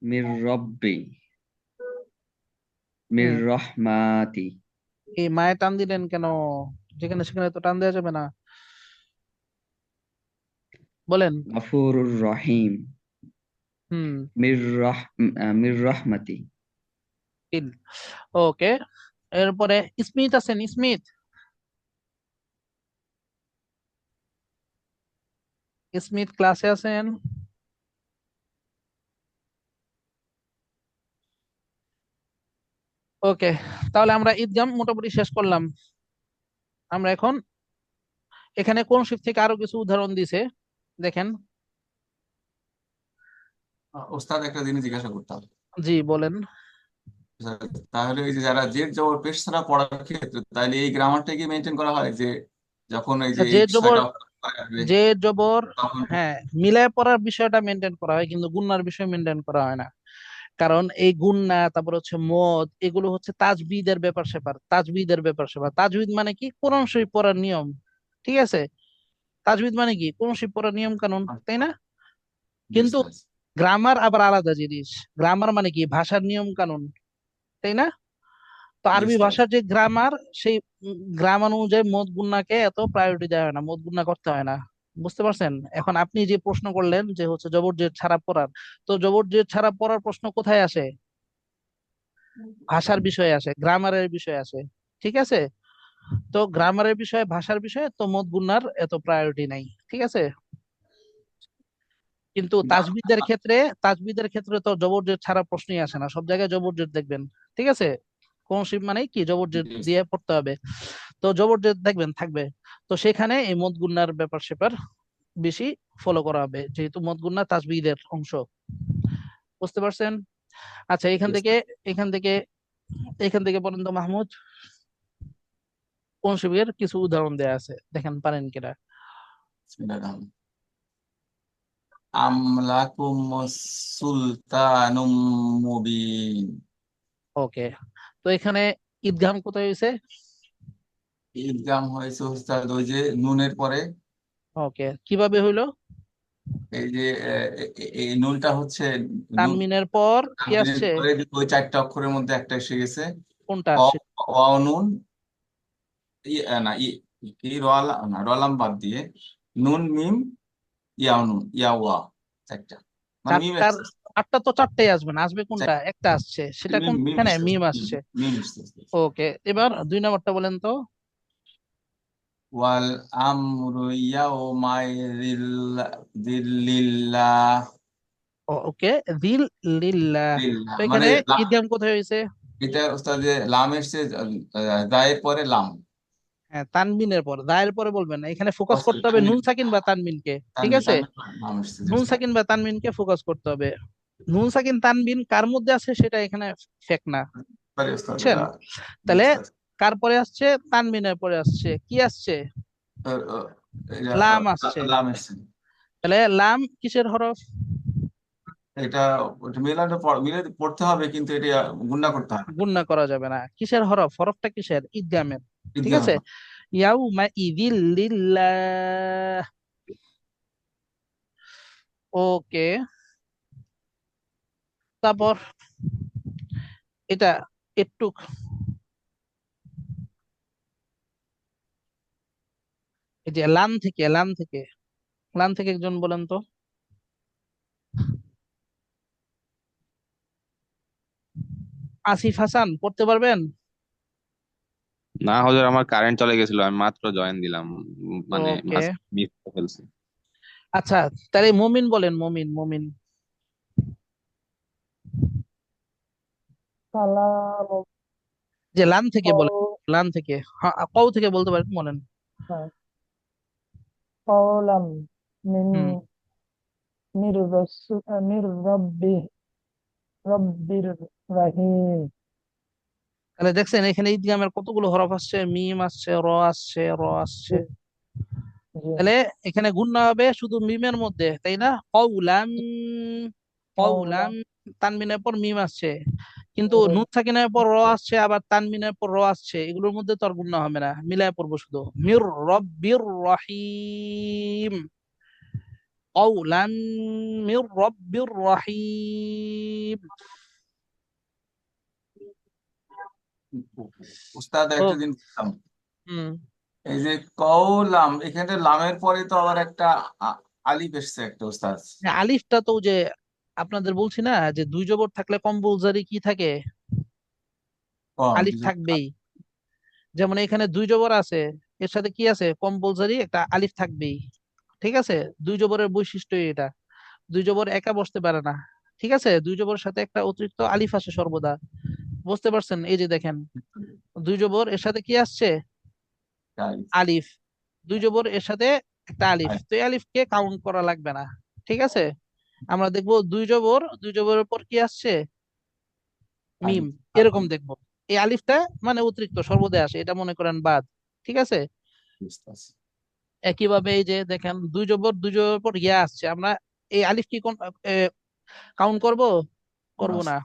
মির রব্বি, মির হুম রহমাতি, এই মায়ে টান দিলেন কেন? যেখানে সেখানে তো টান দেওয়া যাবে না, বলেন। গফুরুর রহিম, হুম মির রহমাতি। ওকে। এরপরে স্মিথ আছেন? স্মিথ, স্মিথ ক্লাসে আছেন? ওকে, তাহলে আমরা ঈদগাম মোটামুটি শেষ করলাম। আমরা এখন এখানে কোন শিফট থেকে আরো কিছু উদাহরণ দিছে দেখেন। ওস্তাদ একটা জিনিস জিজ্ঞাসা করতাম। জি বলেন। তাহলে এই যে যারা জেড জবর পেশ ছাড়া পড়ার ক্ষেত্রে তাহলে এই গ্রামারটা কি মেনটেন করা হয় যে যখন এই আচ্ছা, যে যে এই জবর, 6টা অক্ষর আসবে যে জবর, তখন হ্যাঁ, মিলায় পড়ার বিষয়টা মেনটেন করা হয় কিন্তু গুণনার বিষয় মেনটেন করা হয় না। কারণ এই গুণনা, তারপর হচ্ছে মদ, এগুলো হচ্ছে তাজবিদের ব্যাপার স্যাপার, তাজবিদের ব্যাপার স্যাপার। তাজবিদ মানে কি? কোরআন শরীফ পড়ার নিয়ম, ঠিক আছে? তাজবিদ মানে কি? কোরআন শরীফ পড়ার নিয়ম কানুন, তাই না? কিন্তু বুঝতে পারছি। গ্রামার আবার আলাদা জিনিস। গ্রামার মানে কি? ভাষার নিয়ম কানুন, তাই না? তো আরবি বুঝতে পারছি। ভাষার যে গ্রামার, সেই গ্রামার অনুযায়ী মদ গুণনাকে এত প্রায়োরিটি দেওয়া হয় না, মদ গুণনা করতে হয় না। বুঝতে পারছেন? এখন আপনি যে প্রশ্ন করলেন যে হচ্ছে জবর জের ছাড়া পড়ার, তো জবর জের ছাড়া পড়ার প্রশ্ন কোথায় আসে? ভাষার বিষয়ে আসে, গ্রামারের বিষয়ে আসে, ঠিক আছে? তো গ্রামারের বিষয়ে, ভাষার বিষয়ে তো মদ গুণনার এত প্রায়োরিটি নাই, ঠিক আছে? কিন্তু না, তাজবিদের ক্ষেত্রে তো জবর জের ছাড়া প্রশ্নই আসে না, সব জায়গায় জবর জের দেখবেন, ঠিক আছে? কোন শিব মানে কি জবর জের দিয়ে পড়তে হবে। তো জবর জের দেখবেন থাকবে। তো সেখানে এই মদ গুণনার ব্যাপার স্যাপার বেশি ফলো করা হবে, যেহেতু মদ গুণনা তাজবিদের অংশ। বুঝতে পারছেন? আচ্ছা, এখান Yes, থেকে এখান থেকে এখান থেকে বলেন তো মাহমুদ, কোন শিবের কিছু উদাহরণ দেয়া আছে, দেখেন পারেন কিনা। বিসমিল্লাহির আমলাকুম সুলতানুম মুবিন। ওকে, তো এখানে ঈদগাম কোথায় হয়েছে? ঈদগাম হয়েছে উস্তাদ ওই যে নুনের পরে। ওকে, কিভাবে হইলো? এই যে এই নুনটা হচ্ছে নুন তানমিনের পর কি তানবিনের আসছে? পরে যে ওই চারটা অক্ষরের মধ্যে একটা এসে গেছে। কোনটা অ আসছে? অ নুন না কি রলাম না রলাম বাদ দিয়ে নুন মিম ইয়া নুন ইয়া ওয়া, চারটা মানে মিম চারটার, এসছে। আটটা তো চারটাই আসবে না, আসবে কোনটা? একটা আসছে, সেটা কোন? মিম মিম এখানে এসছে মিম আসছে। মিম এসছে। ওকে, এবার দুই নাম্বারটা বলেন তো। ওয়াল আমরু ইয়াউমাইযিল লিল্লাহ। ওকে, দিল লিল্লাহ। লিল্লাহ তো মানে এখানে ঈদগাম কোথায় হয়েছে? এটা উস্তাদ যে লাম এসছে দায়ের পরে লাম। হ্যাঁ, তানবিনের পর, দায়ের পরে বলবেন না, এখানে ফোকাস সরি করতে হবে নুন সাকিন বা তানবিনকে, ঠিক তানবিন আছে? তানবিন লাম এসছে জি নুন উস্তাদ। সাকিন বা তানবিনকে ফোকাস করতে হবে। নুন সাকিন তানবিন কার মধ্যে আছে সেটা এখানে ফেক না, সরি উস্তাদ বুঝছেন? এটা জি তাহলে উস্তাদ। কার পরে আসছে? তানবিনের পরে আসছে, কি আসছে? এটা লাম আসছে। লাম এসছে। তাহলে লাম কিসের হরফ? এটা ওটা মিলে পড়তে হবে কিন্তু এটা গুণনা করতে হবে। গুণনা করা যাবে না। কিসের হরফ? হরফটা কিসের? ঈদগামের, ঠিক ঈদগামের আছে? পর। ইয়াউমা ইযিল লিল্লাহ। ওকে, তারপর এটা একটু, এই যে লাম থেকে একজন বলেন তো। আসিফ হাসান, পড়তে পারবেন? না হুজুর, আমার কারেন্ট চলে গেছিল, আমি মাত্র জয়েন দিলাম, মানে ওকে, মিস করে ফেলছি। আচ্ছা, তাহলে মুমিন বলেন, মুমিন মুমিন। সালাম যে লাম থেকে বলেন, কৌ- লাম থেকে, হ্যাঁ কও থেকে বলতে পারেন, বলেন। হ্যাঁ, কওলাম মিন হুম, মির রব্বির রাহিম। তাহলে দেখছেন এখানে ঈদগামের কতগুলো হরফ আসছে, মিম আসছে, র আসছে, র আসছে। জি জি তাহলে এখানে গুণনা হবে শুধু মিমের মধ্যে, তাই না? কওলাম, কওলাম, কওলাম তানবিনের পর মিম আসছে, কিন্তু জি নুন সাকিনের পর র আসছে, আবার তানবিনের পর র আসছে, এগুলোর মধ্যে তো আর গুণনা হবে না, মিলায় পড়বো শুধু। মির রব্বির রহিম, কওলাম মির রব্বির রহিম। উস্তাদ ও, একটা জিনিস বলতাম, হুম, এই যে কওলাম এখানে লামের পরে তো আবার একটা আলিফ এসছে একটা উস্তাদ। আলিফটা তো যে আপনাদের বলছি না, যে দুই জবর থাকলে কম্পালসারি কি থাকে? ও আলিফ দুজন। থাকবেই। যেমন এখানে দুই জবর আছে, এর সাথে কি আছে? কম্পালসারি একটা আলিফ থাকবেই, ঠিক আছে? দুই জবরের বৈশিষ্ট্য এটা, দুই জবর একা বসতে পারে না, ঠিক আছে? দুই জবরের সাথে একটা অতিরিক্ত আলিফ আসে সর্বদা, বুঝতে পারছেন? এই যে দেখেন, দুই জবর এর সাথে কি আসছে? আলিফ। দুই জবর এর সাথে একটা আলিফ, তো এই আলিফকে কাউন্ট করা লাগবে না, ঠিক আছে? আমরা দেখবো দুই জবরের পর কি আসছে? মিম, আলিফ এরকম দেখবো। এই আলিফটা মানে অতিরিক্ত সর্বদাই আসে, এটা মনে করেন বাদ, ঠিক আছে? একইভাবে এই যে দেখেন, দুই জবর পর ইয়া আসছে, আমরা এই আলিফ কি কাউন্ট করব? করব না।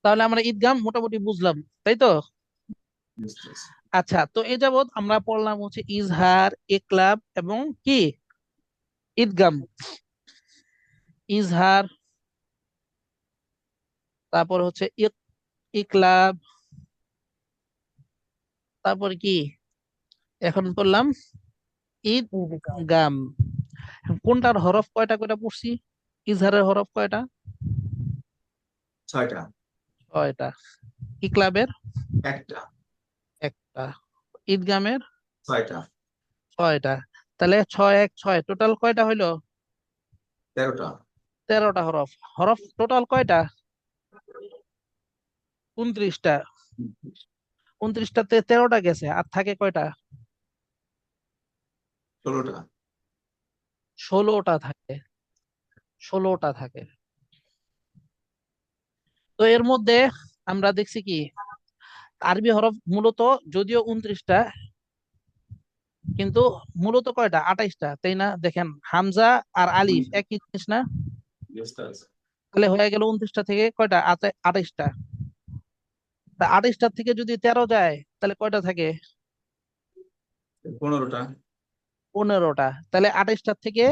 তাহলে আমরা ঈদগাম মোটামুটি বুঝলাম, তাই তো? আচ্ছা, তো এই যাবৎ আমরা পড়লাম হচ্ছে ইজহার, ইকলাব এবং কি ঈদগাম। ইজহার, তারপর হচ্ছে ইকলাব, তারপর কি এখন পড়লাম? ঈদগাম ঈদগাম। কোনটার হরফ কয়টা কয়টা পড়ছি? ইজহারের হরফ কয়টা? 6টা। ছয়টা। ইকলাবের একটা। একটা। ঈদগামের 6টা। ছয়টা। তাহলে ছয় এক ছয়, টোটাল কয়টা হইলো? 13টা। 13টা হরফ। হরফ টোটাল কয়টা? 29টা। 29টাতে 13টা গেছে, আর থাকে কয়টা? 16টা। 16টা থাকে। 16টা থাকে। তো এর মধ্যে আমরা দেখছি কি আরবি হরফ মূলত যদিও 29টা, কিন্তু মূলত কয়টা? 28টা, তাই না? দেখেন হামজা আর আলিফ একই জিনিস না? জি ওস্তাদ। তাহলে হয়ে গেল 29টা থেকে কয়টা? 28টা। তা 28টার থেকে যদি 13 যায় তাহলে কয়টা থাকে? 15টা। 15টা। তাহলে 28টার থেকে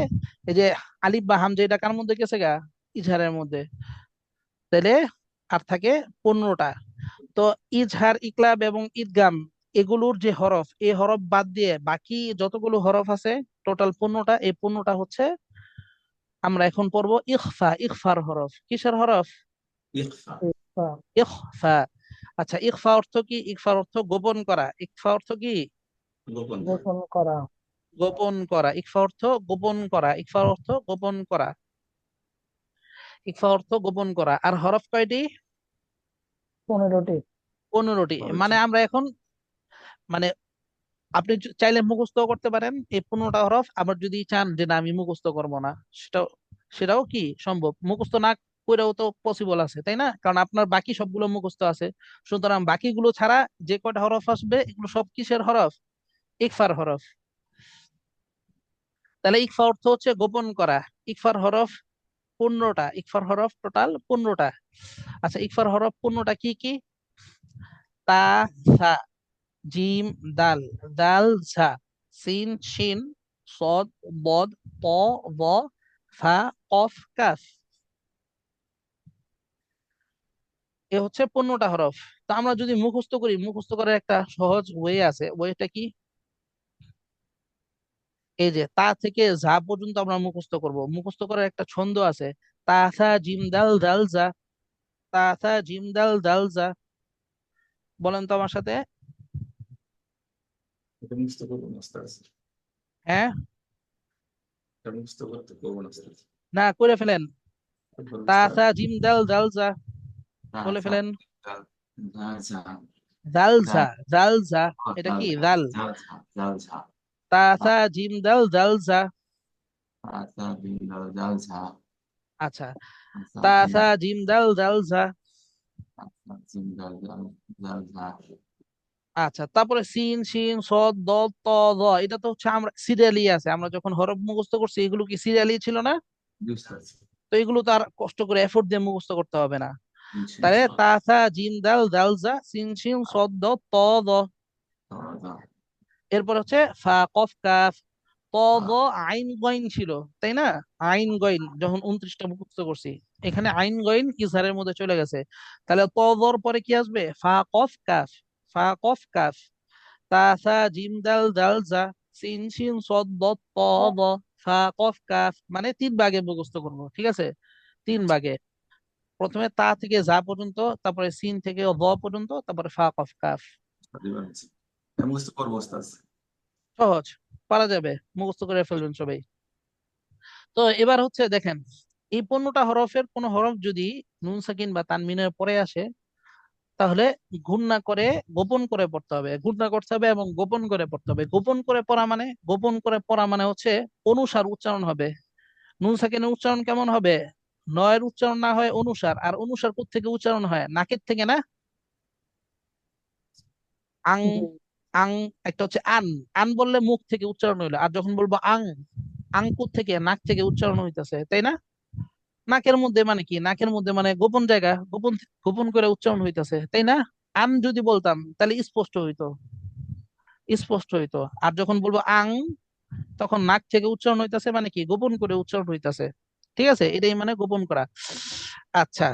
এই যে আলিফ বা হামজা এটা কার মধ্যে গেছে গা? ইজহারের মধ্যে। তাহলে আর থাকে 15টা। তো ইজহার, ইকলাব এবং ইদগাম এগুলোর যে হরফ, এই হরফ বাদ দিয়ে বাকি যতগুলো হরফ আছে টোটাল 15টা, এই 15টা হচ্ছে আমরা এখন পড়বো ইখফা, ইখফার হরফ। কিসের হরফ? ইখফা। ইকফা, ইখফা। আচ্ছা, ইখফা অর্থ কি? ইখফার অর্থ গোপন করা। ইখফা অর্থ কি? গোপন করা। গোপন করা। গোপন করা। ইখফা অর্থ গোপন করা। ইখফার অর্থ গোপন করা। ইখফা অর্থ গোপন করা। আর হরফ কয়টি? 15টি। 15টি। বলছি। মানে আমরা এখন মানে আপনি চাইলে মুখস্থ করতে পারেন এই 15টা হরফ, আবার যদি চান যে না আমি মুখস্থ করবো না, সেটাও সেটাও কি সম্ভব। মুখস্থ না করেও তো পসিবল আছে, তাই না? কারণ আপনার বাকি সবগুলো মুখস্থ আছে। সুতরাং বাকিগুলো ছাড়া যে কয়টা হরফ আসবে এগুলো সব কিসের হরফ? ইকফার হরফ। তাহলে ইকফা অর্থ হচ্ছে গোপন করা। ইকফার হরফ 15টা। ইকফার হরফ টোটাল 15টা। আচ্ছা, ইকফার হরফ 15টা কি কি? তা, সা, জিম, দাল, দাল, ঝা, সিন, শিন, সদ, বদ, ত, ব, ফা, কফ, কাফ। এ হচ্ছে 15টা হরফ। তো আমরা যদি মুখস্থ করি, মুখস্থ করার একটা সহজ ওয়ে আছে। ওয়েটা কি? এই যে তা থেকে যা পর্যন্ত আমরা মুখস্থ করব, মুখস্থ করার একটা ছন্দ আছে। তা, সা, জিম, দাল, দাল, যা। তা, সা, জিম, দাল, দাল, যা। বলেন তো আমার সাথে। এটা মুখস্থ করবো না ওস্তাদ। হ্যাঁ, এটা মুখস্থ করতে করবো না ওস্তাদ। না করে ফেলেন। বলুন তা, ওস্তাদ। সা, জিম, দাল, দাল, যা। তা বলে তা ফেলেন। জাল জাল ঝা দাল, ঝা যা, জাল, যা। এটা জাল কি? ঝা দাল। জাল ঝা জাল ঝা। তা, সা, জিম, দাল, দাল, যা। তা তা জিম জাল জাল ঝা। আচ্ছা, তা তা তা, জিম সা, জিম, দাল, দাল, যা। তা তা জিম জাল জাল জাল ঝা। আচ্ছা, তারপরে সিন, শিন, সদ, দল, ত, দ। এটা তো হচ্ছে আমরা সিরিয়ালি আছে। আমরা যখন হরফ মুখস্থ করছি এগুলো কি সিরিয়ালি ছিল না? জি ওস্তাদ। তো এগুলো তো আর কষ্ট করে এফোর্ট দিয়ে মুখস্থ করতে হবে না। ইনশাআল্লাহ তাহলে ওস্তাদ। তা, সা, জিম, দাল, দাল, যা, সিন, শিন, সদ, দ, ত, দ। তা তা এরপর হচ্ছে ফা, কফ, কাফ। ত, তা দ, আইন, গইন ছিল, তাই না? আইন, গইন যখন 29টা মুখস্থ করছি, এখানে আইন, গইন ইজহারের মধ্যে চলে গেছে। তাহলে ত, দর পরে কি আসবে? ফা, কফ, কাফ। ফা, কফ, কাফ। তা, সা, জিম, দাল, দাল, যা, সিন, শিন, সদ, দ, ত, দ, ফা, কফ, কাফ। মানে 3 ভাগে মুখস্থ করবো, ঠিক আছে? 3 ভাগে। প্রথমে তা থেকে যা পর্যন্ত, তারপরে সিন থেকে দ পর্যন্ত, তারপরে ফা, কফ, কাফ। এবার হচ্ছে এটা মুখস্থ করবো ওস্তাদ। সহজ, পারা যাবে, মুখস্থ করে ফেলবেন সবাই। তো এবার হচ্ছে দেখেন, এই 15টা হরফের কোন হরফ যদি নুন সাকিন বা তানমিনের পরে আসে, তাহলে গুণনা করে গোপন করে পড়তে হবে। গুণনা করতে হবে এবং গোপন করে পড়তে হবে। গোপন করে পড়া মানে, গোপন করে পড়া মানে হচ্ছে অনুসার উচ্চারণ হবে। নুন সাকিনের উচ্চারণ কেমন হবে? নয়ের উচ্চারণ না হয় অনুসার। আর অনুসার থেকে উচ্চারণ হয়? নাকের থেকে, না? আং, জি। আং। একটা হচ্ছে আন। আন বললে মুখ থেকে উচ্চারণ হইলো, আর যখন বলবো আং, আঙ্কুর থেকে, নাক থেকে উচ্চারণ হইতেছে, তাই না? নাকের মধ্যে মানে কি? নাকের মধ্যে মানে গোপন জায়গা, গোপন গোপন করে উচ্চারণ হইতেছে, তাই না? আন যদি বলতাম তাহলে স্পষ্ট হইতো, স্পষ্ট হইতো। আর যখন বলবো আং, তখন নাক থেকে উচ্চারণ হইতাছে মানে কি? গোপন করে উচ্চারণ হইতাছে। ঠিক আছে, এটাই মানে গোপন করা। আচ্ছা,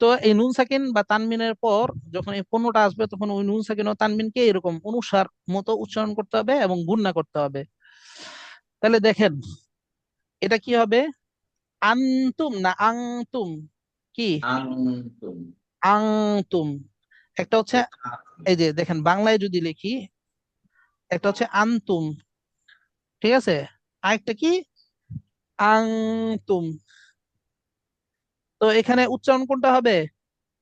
তো এই নুন সাকিন বা তানমিনের পর যখন এই 15টা আসবে, তখন ওই নুন সাকিন ও তানমিনকে এরকম অনুসার মতো উচ্চারণ করতে হবে এবং গুণনা করতে হবে। তাহলে দেখেন এটা কি হবে? আনতুম না আংতুম? কি? আনতুম। আংতুম। একটা হচ্ছে, এই যে দেখেন বাংলায় যদি লিখি, একটা হচ্ছে আনতুম, ঠিক আছে? আরেকটা কি? আংতুম। তো এখানে উচ্চারণ কোনটা হবে?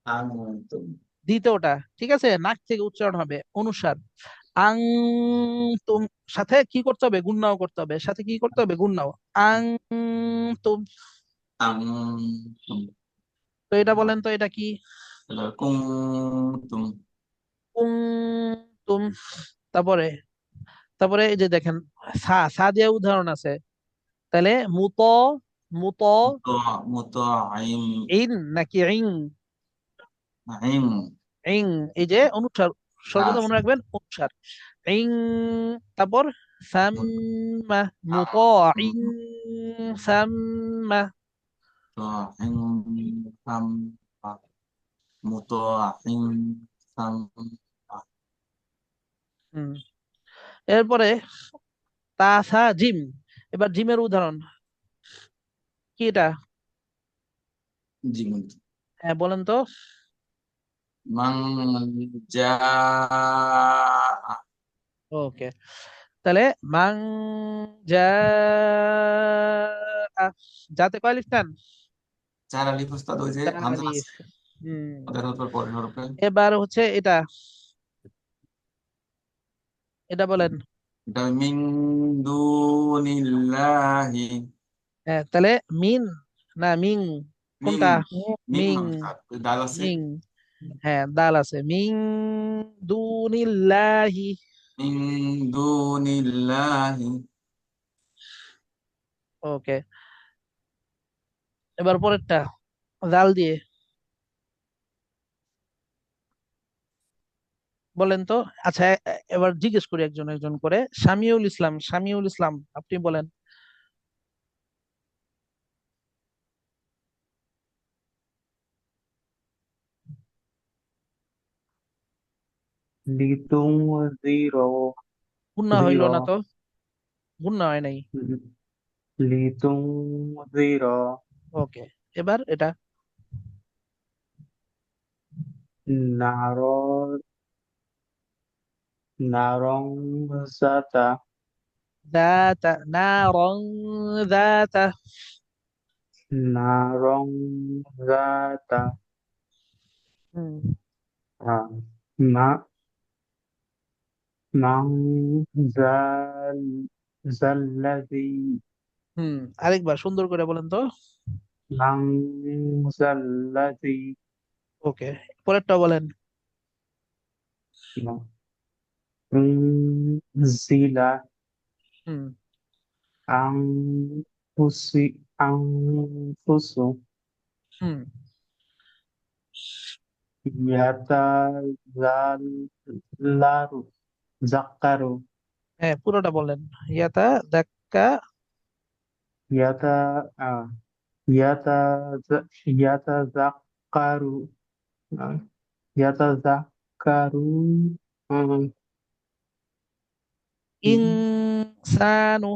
আনতুম। দ্বিতীয়টা, ঠিক আছে? নাক থেকে উচ্চারণ হবে অনুসার। আংতুম। সাথে কি করতে হবে? গুণনাও করতে হবে। সাথে কি করতে হবে? গুণনাও। আংতুম। আনতুম, তো এটা বলেন তো এটা কি? তারপর কুনতুম, কুনতুম। তারপরে তারপরে এই যে দেখেন, সা সা দিয়ে উদাহরণ আছে, তাহলে মুত, মুত মুতাইম, ইন নাকি ইং? ইম, ইং, এই যে অনুসার, সর্বদা মনে রাখবেন অনুসার। ইং, তারপর সাম্মা, মুত ইং সাম্মা। মুতাইম, সাম্মা, মুতাইম, সাম্মা, হুম। এরপরে তাসা জিম, এবার জিমের উদাহরণ কি এটা? জীবন। হ্যাঁ বলেন তো। মান জা, ওকে, তাহলে মাং জা, যাতে কয় লিখতেন? চার আলিফ উস্তাদ, ওই যে চার হামজা আলিফ। আছে হুম। ওদের হরফের পরের হরফে। এবার হচ্ছে এটা, এটা বলেন। এটা মিন দুনিল্লাহি, হ্যাঁ, তাহলে মিন না মিং, মিং, কোনটা? মিং মিং, না উস্তাদ, ওই ডাল আছে, মিং, হ্যাঁ দাল আছে, মিং দুনিল্লাহি। মিন দুনিল্লাহি, ওকে, এবার পরেরটা জাল দিয়ে বলেন তো। আচ্ছা, এবার জিজ্ঞেস করি একজন একজন করে। শামিউল ইসলাম, শামিউল ইসলাম, আপনি বলেন। لتنذر গুন্না হইল না তো, গুন্না হয় নাই। لتنذر ওকে, এবার এটা نارا نارا ذات দাতা, নারং দাতা। نارا ذات হুম। آه، ما من ذا ذا الذي হুম, আরেকবার সুন্দর করে বলেন তো। من ذا الذي ওকে, পরেরটা বলেন। أنزل হুম। أنفس হুম। يتذكر ذكر হ্যাঁ পুরোটা বলেন। ইয়াতা দাক্কা। يت آه، يتذكر يتذكر آه، ইনসানু।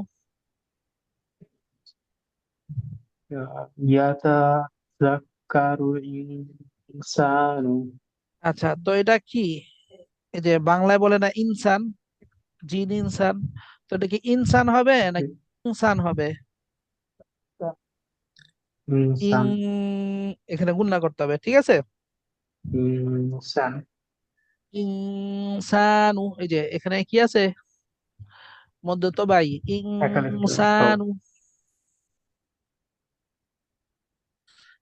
يتذكر الإنسان আচ্ছা, তো এটা কি? এই যে বাংলায় বলে না ইনসান, জিন ইনসান, তো এটা কি ইনসান হবে না ইনসান হবে? ইং, إنسان এখানে গুণনা করতে হবে, ঠিক আছে। إنسان ইনসানু, এই যে এখানে কি আছে, মধ্যে তো ভাই, ইনসানু।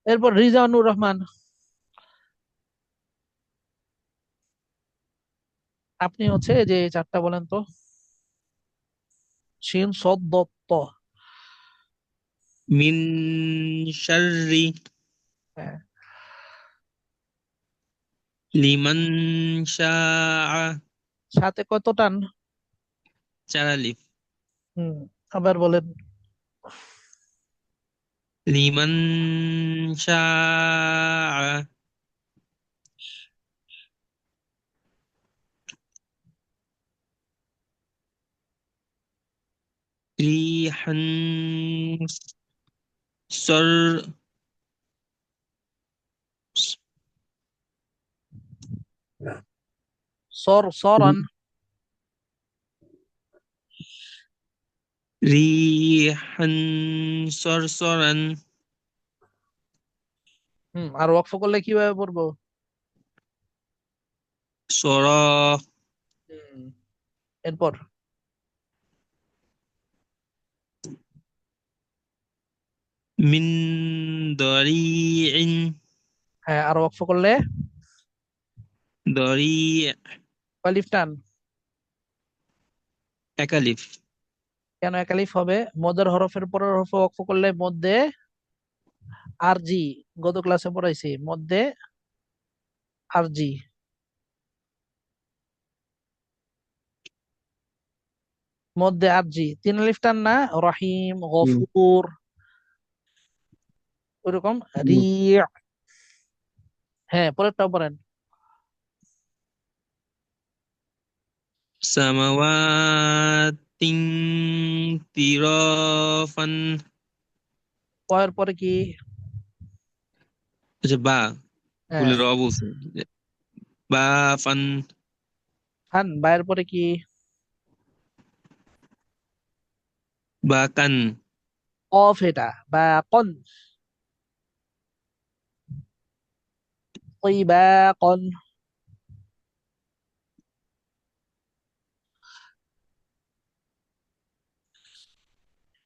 এরপর রিজানুর রহমান, আপনি হচ্ছে এই যে চারটা বলেন তো। শিন সদ দত্ত। মিন শাররি হ্যাঁ। লিমান শাআ, সাথে কত টান? চার আলিফ। হুম, আবার বলেন। লিমান শাআ রিহান সর সর সরান। রিহান সরসরান হুম, আর ওয়াকফ করলে কিভাবে পড়বো? সরা হুম, এরপর মিন ضريع হ্যাঁ, আর ওয়াকফ করলে ضريع আলিফ টান। একালিফ কেন একালিফ হবে? মদের হরফের পরের হরফে ওয়াকফ করলে মধ্যে আরজি, গত ক্লাসে পড়াইছি মধ্যে আরজি, মধ্যে আরজি, তিন আলিফ টান না? রহিম, গফুর, ওইরকম রি। হ্যাঁ, পরেরটা পড়েন। سماوات طرافا পয়ের পরে কি? আচ্ছা বা হ্যাঁ, বলে র বলছে বা ফান খান, বায়ের পরে কি? বা কান অফ, এটা বা কন, ওই বা কন।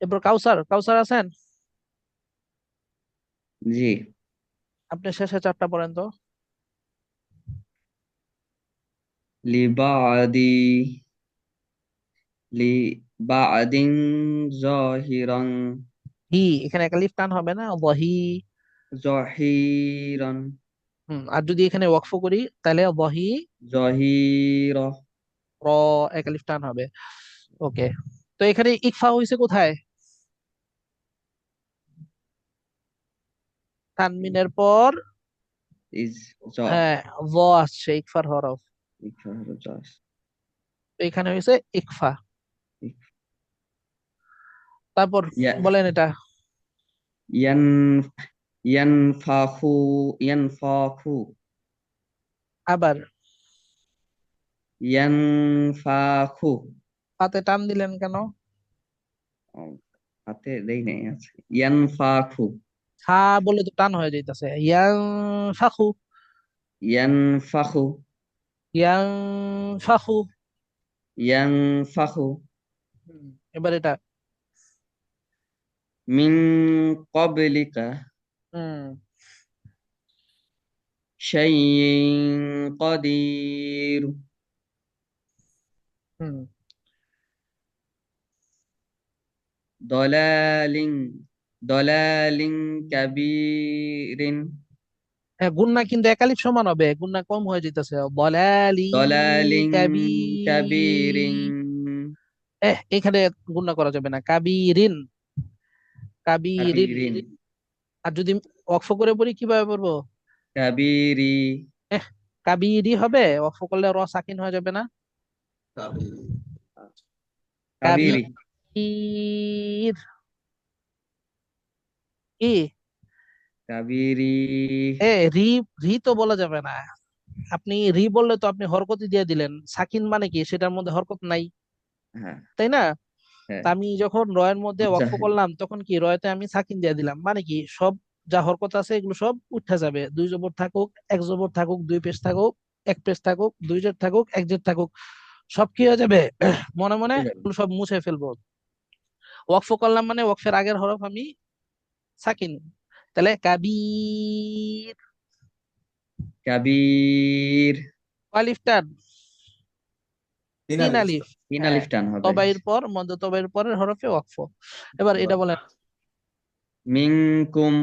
এরপর কাউসার, কাউসার আছেন? জি। আপনি শেষে চারটা পড়েন তো। লিবাদি লিবাদিন জহিরন হি, এখানে একালিফ টান হবে না? ওয়াহি। জহিরন আর যদি এখানে ওয়াকফ করি তাহলে ওয়াহি জহির র, একালিফ টান হবে। ওকে, তো এখানে ইকফা হয়েছে কোথায়? তানমিনের পর ইজ জ হ্যাঁ ভ আসছে, ইকফার হরফ। তো এখানে হয়েছে ইকফা। তারপর বলেন এটা। ইয়ান ইয়ানফাখু ইয়ানফাখু আবার ইয়ানফাখু হাতে টান দিলেন কেন? ও, হাতে দেই নাই আছে ইয়ানফাখু হা বলে তো টান হয়ে যাইতেছে। Young ফাখু, ইয়ানফাখু young ফাখু। ইয়ানফাখু এবার এটা মিন ক্বাবলিকা হুম শাইইন কাদির হুম দলালিন দলালিন কাবীরিন হ্যাঁ, গুন্না কিন্তু একালিফ সমান হবে, গুন্না কম হয়ে যেতেছে। বলালি দলালিন কাবি, কাবীরিন এখানে গুন্না করা যাবে না। কাবিরিন, কাবিরিন। কাবীরিন আর যদি ওয়াকফ করে পড়ি কিভাবে পড়বো? কাবীরি এহ, কাবিরি হবে, ওয়াকফ করলে র সাকিন হয়ে যাবে না? কাবীরি কাবির, কি কাবীরি রি, রি তো বলা যাবে না। আপনি রি বললে তো আপনি হরকতি দিয়ে দিলেন, সাকিন মানে কি সেটার মধ্যে হরকত নাই, হ্যাঁ তাই না? হ্যাঁ তা আমি যখন রয়ের মধ্যে আচ্ছা ওয়াকফ করলাম তখন কি রয়তে আমি সাকিন দিয়ে দিলাম, মানে কি সব যা হরকত আছে এগুলো সব উঠে যাবে। দুই জবর থাকুক, এক জবর থাকুক, দুই পেশ থাকুক, এক পেশ থাকুক, দুই জের থাকুক, এক জের থাকুক, সব কি হয়ে যাবে? মনে মনে এগুলো সব মুছে ফেলবো। ওয়াকফ করলাম মানে ওয়াকফের আগের হরফ আমি সাকিন, তাহলে কাবির, কাবীর আলিফ টান, তিন তিন আলিফ আলিফ। তিন হ্যাঁ, আলিফ টান হবে তবাইর পর মধ্য তবাইর পরের হরফে ওয়াকফ। এবার এটা বলেন। মিনকুম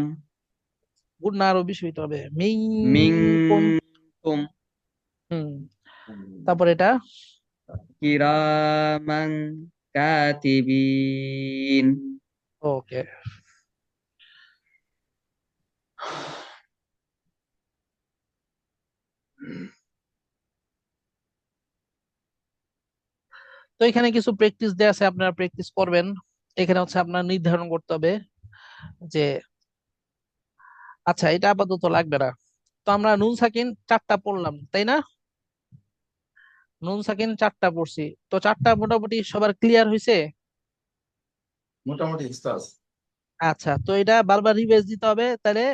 গুণনা আরো বেশি হইতে হবে, মিনকুম। মিনকুম হুম তারপর এটা কিরামান কাতিবিন ওকে। তো এখানে কিছু প্র্যাকটিস দেয়া আছে, আপনারা প্র্যাকটিস করবেন। এখানে হচ্ছে আপনার নির্ধারণ করতে হবে যে আচ্ছা এটা আপাতত লাগবে না। তো আমরা নুন সাকিন চারটা পড়লাম, তাই না? নুন সাকিন চারটা পড়ছি, তো চারটা মোটামুটি সবার ক্লিয়ার হয়েছে। মোটামুটি উস্তাদ। আচ্ছা, তো এটা বারবার রিভাইজ দিতে হবে, তাহলে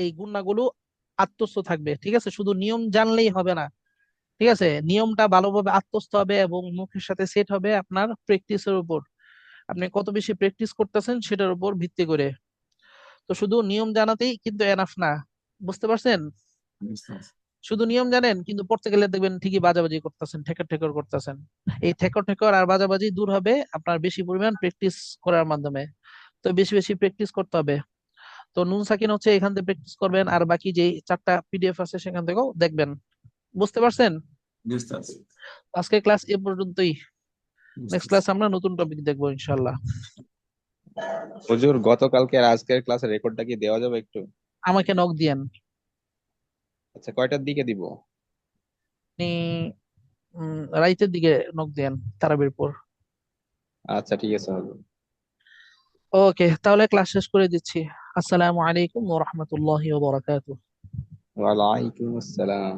এই গুণাগুলো আত্মস্থ থাকবে। ঠিক আছে, শুধু নিয়ম জানলেই হবে না। ঠিক আছে, নিয়মটা ভালোভাবে আত্মস্থ হবে এবং মুখের সাথে সেট হবে আপনার প্র্যাকটিসের উপর। আপনি কত বেশি প্র্যাকটিস করতেছেন সেটার উপর ভিত্তি করে। তো শুধু নিয়ম জানাতেই কিন্তু এনাফ না, বুঝতে পারছেন? বুঝতে পারছি। শুধু নিয়ম জানেন কিন্তু পড়তে গেলে দেখবেন ঠিকই বাজাবাজি করতেছেন, ঠেকর ঠেকর করতেছেন। এই ঠেকর ঠেকর আর বাজাবাজি দূর হবে আপনার বেশি পরিমাণ প্র্যাকটিস করার মাধ্যমে। তো বেশি বেশি প্র্যাকটিস করতে হবে। তো নুন সাকিন হচ্ছে এখান থেকে প্র্যাকটিস করবেন, আর বাকি যে 4টা পিডিএফ আছে সেখান থেকেও দেখবেন। বুঝতে পারছেন? বুঝতে পারছি। আজকে ক্লাস এ পর্যন্তই। বুঝতে নেক্সট পারছি। ক্লাস আমরা নতুন টপিক দেখবো ইনশাল্লাহ। হুজুর গতকালকে আর আজকের ক্লাসের রেকর্ডটা কি দেওয়া যাবে একটু? আমাকে নক দিয়েন। আচ্ছা, কয়টার দিকে দিব? আপনি রাইতের দিকে নক দিয়েন, তারাবির পর। আচ্ছা, ঠিক আছে হুজুর। ওকে, তাহলে ক্লাস শেষ করে দিচ্ছি। আসসালামু আলাইকুম ওয়া রাহমাতুল্লাহি ওয়া বারাকাতুহু। ওয়ালাইকুম আসসালাম।